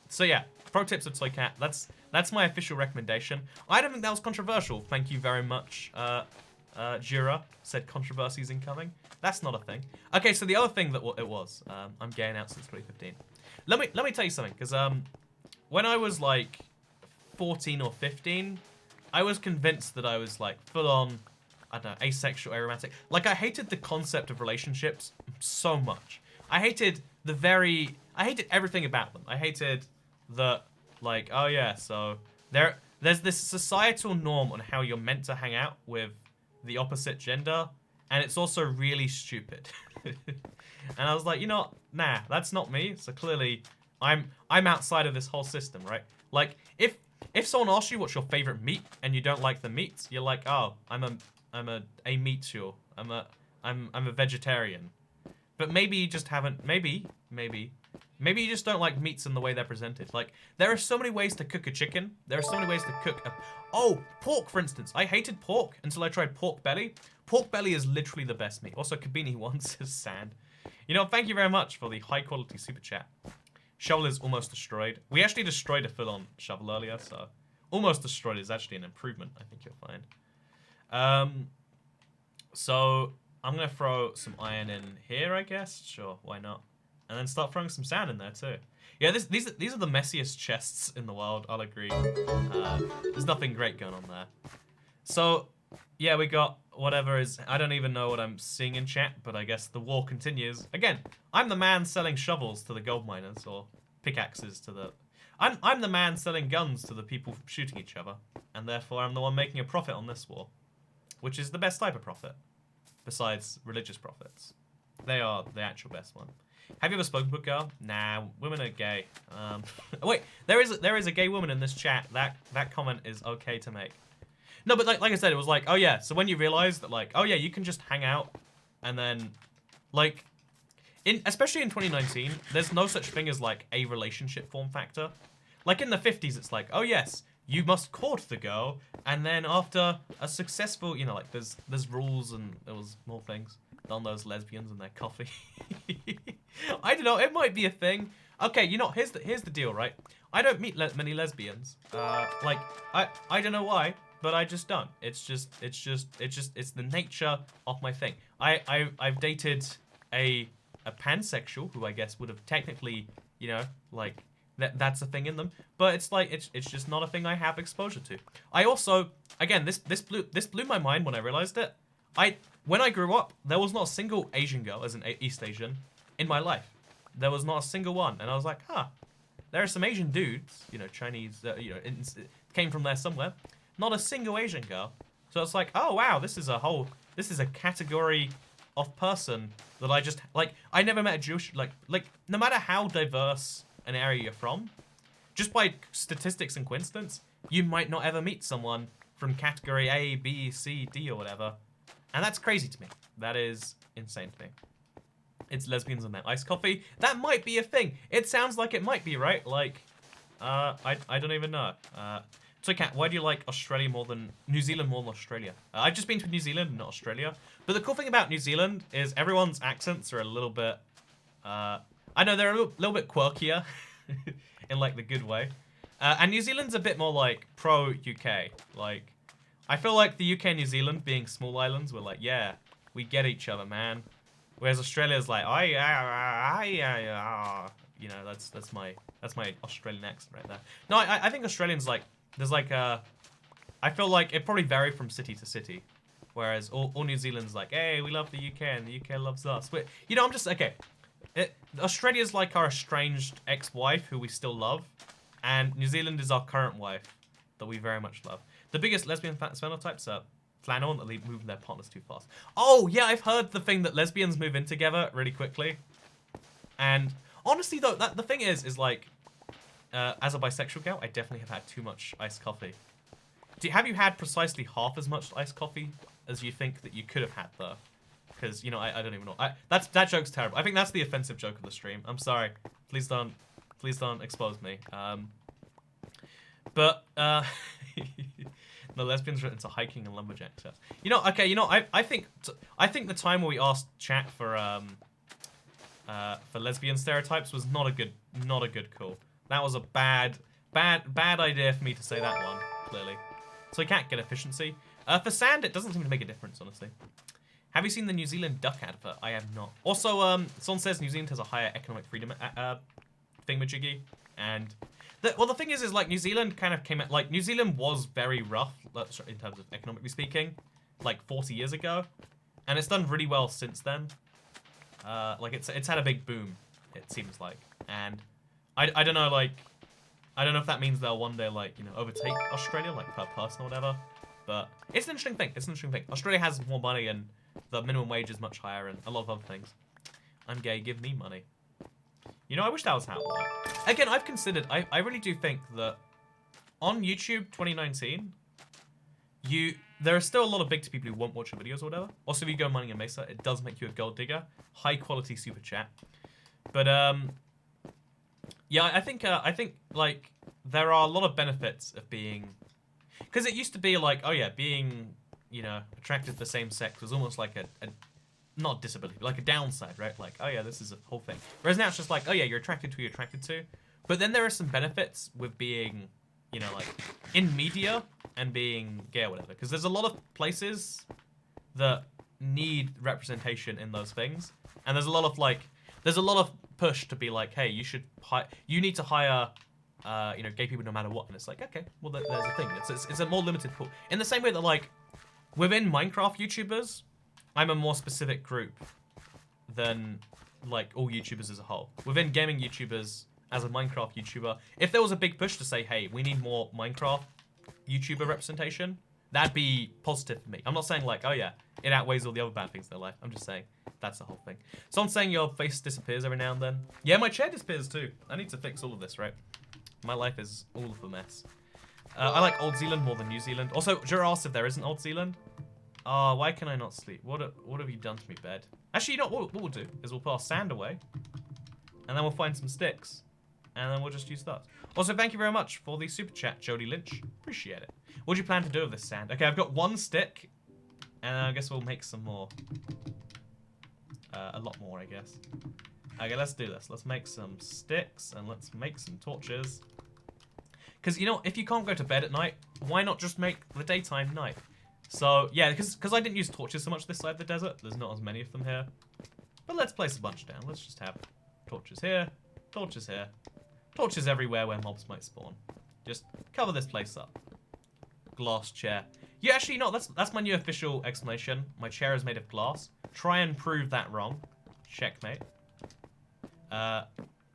So yeah, pro tips of Toycat. That's my official recommendation. I don't think that was controversial. Thank you very much. Jira said controversies incoming. That's not a thing. Okay, so the other thing that it was, I'm getting out since 2015. Let me tell you something, because when I was like 14 or 15, I was convinced that I was like full on, I don't know, asexual, aromantic. Like I hated the concept of relationships so much. I hated everything about them. I hated the like, oh yeah, so there's this societal norm on how you're meant to hang out with the opposite gender, and it's also really stupid. And I was like, nah, that's not me. So clearly, I'm outside of this whole system, right? Like, if someone asks you what's your favorite meat and you don't like the meat, you're like, oh, I'm a meat-sure. I'm a vegetarian. But maybe you just haven't. Maybe you just don't like meats in the way they're presented. Like, there are so many ways to cook a chicken. There are so many ways to cook pork, for instance. I hated pork until I tried pork belly. Pork belly is literally the best meat. Also, Kabini once is sand. Thank you very much for the high-quality super chat. Shovel is almost destroyed. We actually destroyed a full-on shovel earlier, so almost destroyed is actually an improvement, I think you'll find. So I'm going to throw some iron in here, I guess. Sure, why not? And then start throwing some sand in there too. Yeah, these are the messiest chests in the world, I'll agree. There's nothing great going on there. So, yeah, we got whatever is... I don't even know what I'm seeing in chat, but I guess the war continues. Again, I'm the man selling shovels to the gold miners, or pickaxes to the... I'm the man selling guns to the people shooting each other, and therefore I'm the one making a profit on this war, which is the best type of profit, besides religious profits. They are the actual best one. Have you ever spoken to a girl? Nah, women are gay. Wait, there is a gay woman in this chat. That comment is okay to make. No, but like I said, it was like, oh yeah, so when you realize that like, oh yeah, you can just hang out, and then, like, especially in 2019, there's no such thing as like a relationship form factor. Like in the 50s, it's like, oh yes, you must court the girl, and then after a successful, like there's rules and there was more things. On those lesbians and their coffee. I don't know, it might be a thing. Okay, here's the deal, right? I don't meet many lesbians. Like I don't know why, but I just don't. It's the nature of my thing. I've dated a pansexual who I guess would have technically, like that's a thing in them, but it's like it's just not a thing I have exposure to. I also, again, this blew my mind when I realized it. When I grew up, there was not a single Asian girl, as an East Asian, in my life. There was not a single one. And I was like, there are some Asian dudes, Chinese, came from there somewhere. Not a single Asian girl. So it's like, oh, wow, this is a category of person that I just, like, I never met a Jewish, like, no matter how diverse an area you're from, just by statistics and coincidence, you might not ever meet someone from category A, B, C, D, or whatever. And that's crazy to me. That is insane to me. It's lesbians and their iced coffee. That might be a thing. It sounds like it might be, right? Like, I don't even know. So, Kat, why do you like New Zealand more than Australia? I've just been to New Zealand, not Australia. But the cool thing about New Zealand is everyone's accents are a little bit, I know they're a little bit quirkier in like the good way. And New Zealand's a bit more like pro-UK. Like, I feel like the UK and New Zealand, being small islands, we're like, yeah, we get each other, man. Whereas Australia's like, that's my Australian accent right there. No, I think Australians like, there's like I feel like it probably vary from city to city. Whereas all New Zealand's like, hey, we love the UK and the UK loves us. But, I'm just, okay. Australia's like our estranged ex-wife who we still love. And New Zealand is our current wife that we very much love. The biggest lesbian phenotypes are flannel and that they move their partners too fast. Oh, yeah, I've heard the thing that lesbians move in together really quickly. And honestly, though, the thing is like, as a bisexual gal, I definitely have had too much iced coffee. Have you had precisely half as much iced coffee as you think that you could have had though? Because you know, I don't even know. That joke's terrible. I think that's the offensive joke of the stream. I'm sorry. Please don't expose me. But the lesbians were into hiking and lumberjack stuff. You know, okay. You know, I think the time where we asked chat for lesbian stereotypes was not a good call. That was a bad idea for me to say that one, clearly. So we can't get efficiency. For sand, it doesn't seem to make a difference, honestly. Have you seen the New Zealand duck advert? I have not. Also, someone says New Zealand has a higher economic freedom thingamajiggy. And, the thing is like, New Zealand kind of came out, like, New Zealand was very rough, in terms of economically speaking, like 40 years ago. And it's done really well since then. Like, it's had a big boom, it seems like. And I don't know, like, I don't know if that means they'll one day, like, you know, overtake Australia, like, per person or whatever. But it's an interesting thing. It's an interesting thing. Australia has more money and the minimum wage is much higher and a lot of other things. I'm gay, give me money. You know, I wish that was how it worked. Again, I've considered, I really do think that on YouTube 2019, there are still a lot of big people who won't watch your videos or whatever. Also, if you go Money and Mesa, it does make you a gold digger. High quality super chat. But, yeah, I think, like, there are a lot of benefits of being... Because it used to be like, oh yeah, being, you know, attracted to the same sex was almost like a not disability, but like a downside, right? Like, oh yeah, this is a whole thing. Whereas now it's just like, oh yeah, you're attracted to who you're attracted to. But then there are some benefits with being, you know, like, in media and being gay or whatever. Because there's a lot of places that need representation in those things. And there's a lot of push to be like, hey, you need to hire... you know, gay people no matter what, and it's like, okay, well, there's a thing. It's a more limited pool. In the same way that, like, within Minecraft YouTubers, I'm a more specific group than, like, all YouTubers as a whole. Within gaming YouTubers, as a Minecraft YouTuber, if there was a big push to say, hey, we need more Minecraft YouTuber representation, that'd be positive for me. I'm not saying, like, oh yeah, it outweighs all the other bad things in their life. I'm just saying that's the whole thing. So I'm saying your face disappears every now and then. Yeah, my chair disappears too. I need to fix all of this, right? My life is all of a mess. I like Old Zealand more than New Zealand. Also, Jura asked if there is an Old Zealand. Why can I not sleep? What have you done to me, bed? Actually, you know what we'll do is we'll put our sand away. And then we'll find some sticks. And then we'll just use that. Also, thank you very much for the super chat, Jody Lynch. Appreciate it. What do you plan to do with this sand? Okay, I've got one stick. And I guess we'll make some more. A lot more, I guess. Okay, let's do this. Let's make some sticks and let's make some torches. Because, you know, if you can't go to bed at night, why not just make the daytime night? So, yeah, because I didn't use torches so much this side of the desert. There's not as many of them here. But let's place a bunch down. Let's just have torches here, torches here, torches everywhere where mobs might spawn. Just cover this place up. Glass chair. Yeah, actually, no, that's my new official explanation. My chair is made of glass. Try and prove that wrong. Checkmate.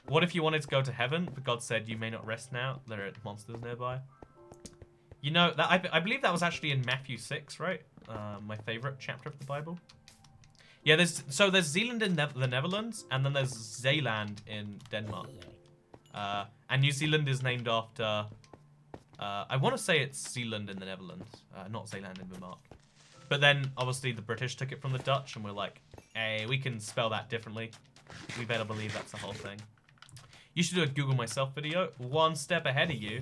What if you wanted to go to heaven, but God said you may not rest now? There are monsters nearby. You know, that I believe that was actually in Matthew 6, right? My favorite chapter of the Bible. Yeah, there's Zealand in the Netherlands, and then there's Zeeland in Denmark. And New Zealand is named after... I want to say it's Zealand in the Netherlands, not Zeeland in Denmark. But then, obviously, the British took it from the Dutch, and we're like, hey, we can spell that differently. We better believe that's the whole thing. You should do a Google myself video. One step ahead of you.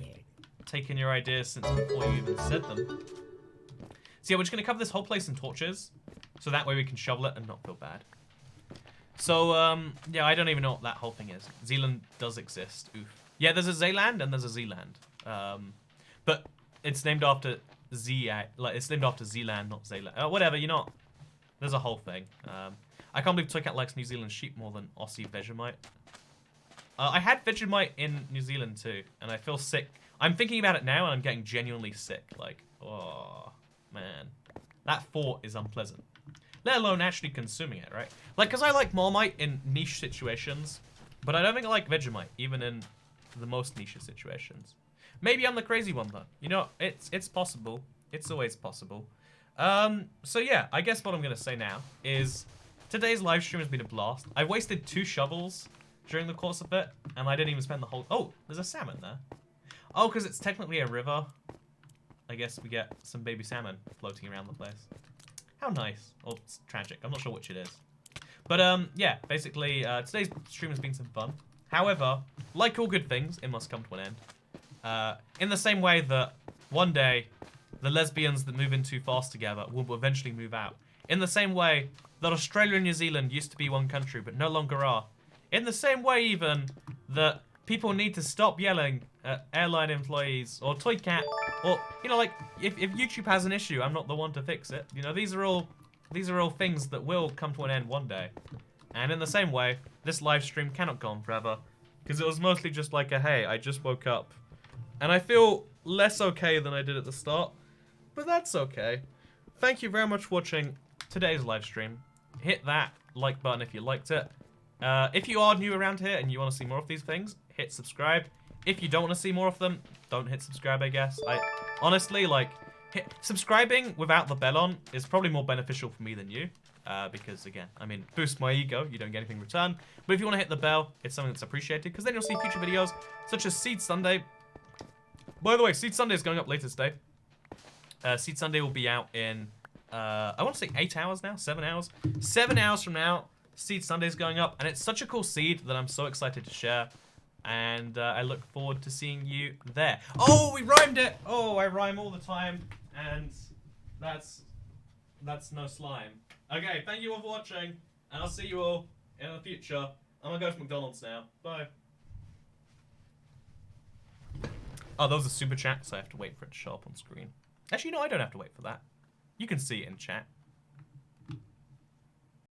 Taking your ideas since before you even said them. So yeah, we're just going to cover this whole place in torches. So that way we can shovel it and not feel bad. So, yeah, I don't even know what that whole thing is. Zealand does exist. Oof. Yeah, there's a Zeeland and there's a Zealand. But it's named after it's named after Zealand, not Zealand. Whatever, you know. There's a whole thing. I can't believe Toycat likes New Zealand sheep more than Aussie Vegemite. I had Vegemite in New Zealand too, and I feel sick. I'm thinking about it now, and I'm getting genuinely sick. Like, oh, man. That thought is unpleasant. Let alone actually consuming it, right? Like, because I like Marmite in niche situations, but I don't think I like Vegemite, even in the most niche situations. Maybe I'm the crazy one, though. You know, it's possible. It's always possible. So yeah, I guess what I'm going to say now is today's live stream has been a blast. I wasted 2 shovels during the course of it, and I didn't even spend the whole... Oh, there's a salmon there. Oh, because it's technically a river. I guess we get some baby salmon floating around the place. How nice. Or it's tragic. I'm not sure which it is. But, yeah, basically, today's stream has been some fun. However, like all good things, it must come to an end. In the same way that one day, the lesbians that move in too fast together will eventually move out. In the same way that Australia and New Zealand used to be one country, but no longer are. In the same way, even, that people need to stop yelling at airline employees or Toy Cat, or, you know, like, if YouTube has an issue, I'm not the one to fix it. You know, these are all things that will come to an end one day. And in the same way, this live stream cannot go on forever, because it was mostly just like a, hey, I just woke up. And I feel less okay than I did at the start, but that's okay. Thank you very much for watching today's live stream. Hit that like button if you liked it. If you are new around here and you want to see more of these things, hit subscribe. If you don't want to see more of them, don't hit subscribe, I guess. Honestly, like, subscribing without the bell on is probably more beneficial for me than you. Because, again, I mean, boosts my ego. You don't get anything in return. But if you want to hit the bell, it's something that's appreciated, because then you'll see future videos, such as Seed Sunday. By the way, Seed Sunday is going up later today. Seed Sunday will be out in, I want to say 8 hours now, 7 hours. 7 hours from now, Seed Sunday is going up, and it's such a cool seed that I'm so excited to share. And I look forward to seeing you there. Oh, we rhymed it! Oh, I rhyme all the time, and that's no slime. Okay, thank you all for watching, and I'll see you all in the future. I'm gonna go to McDonald's now. Bye. Oh, that was a super chat, so I have to wait for it to show up on screen. Actually, no, I don't have to wait for that. You can see it in chat.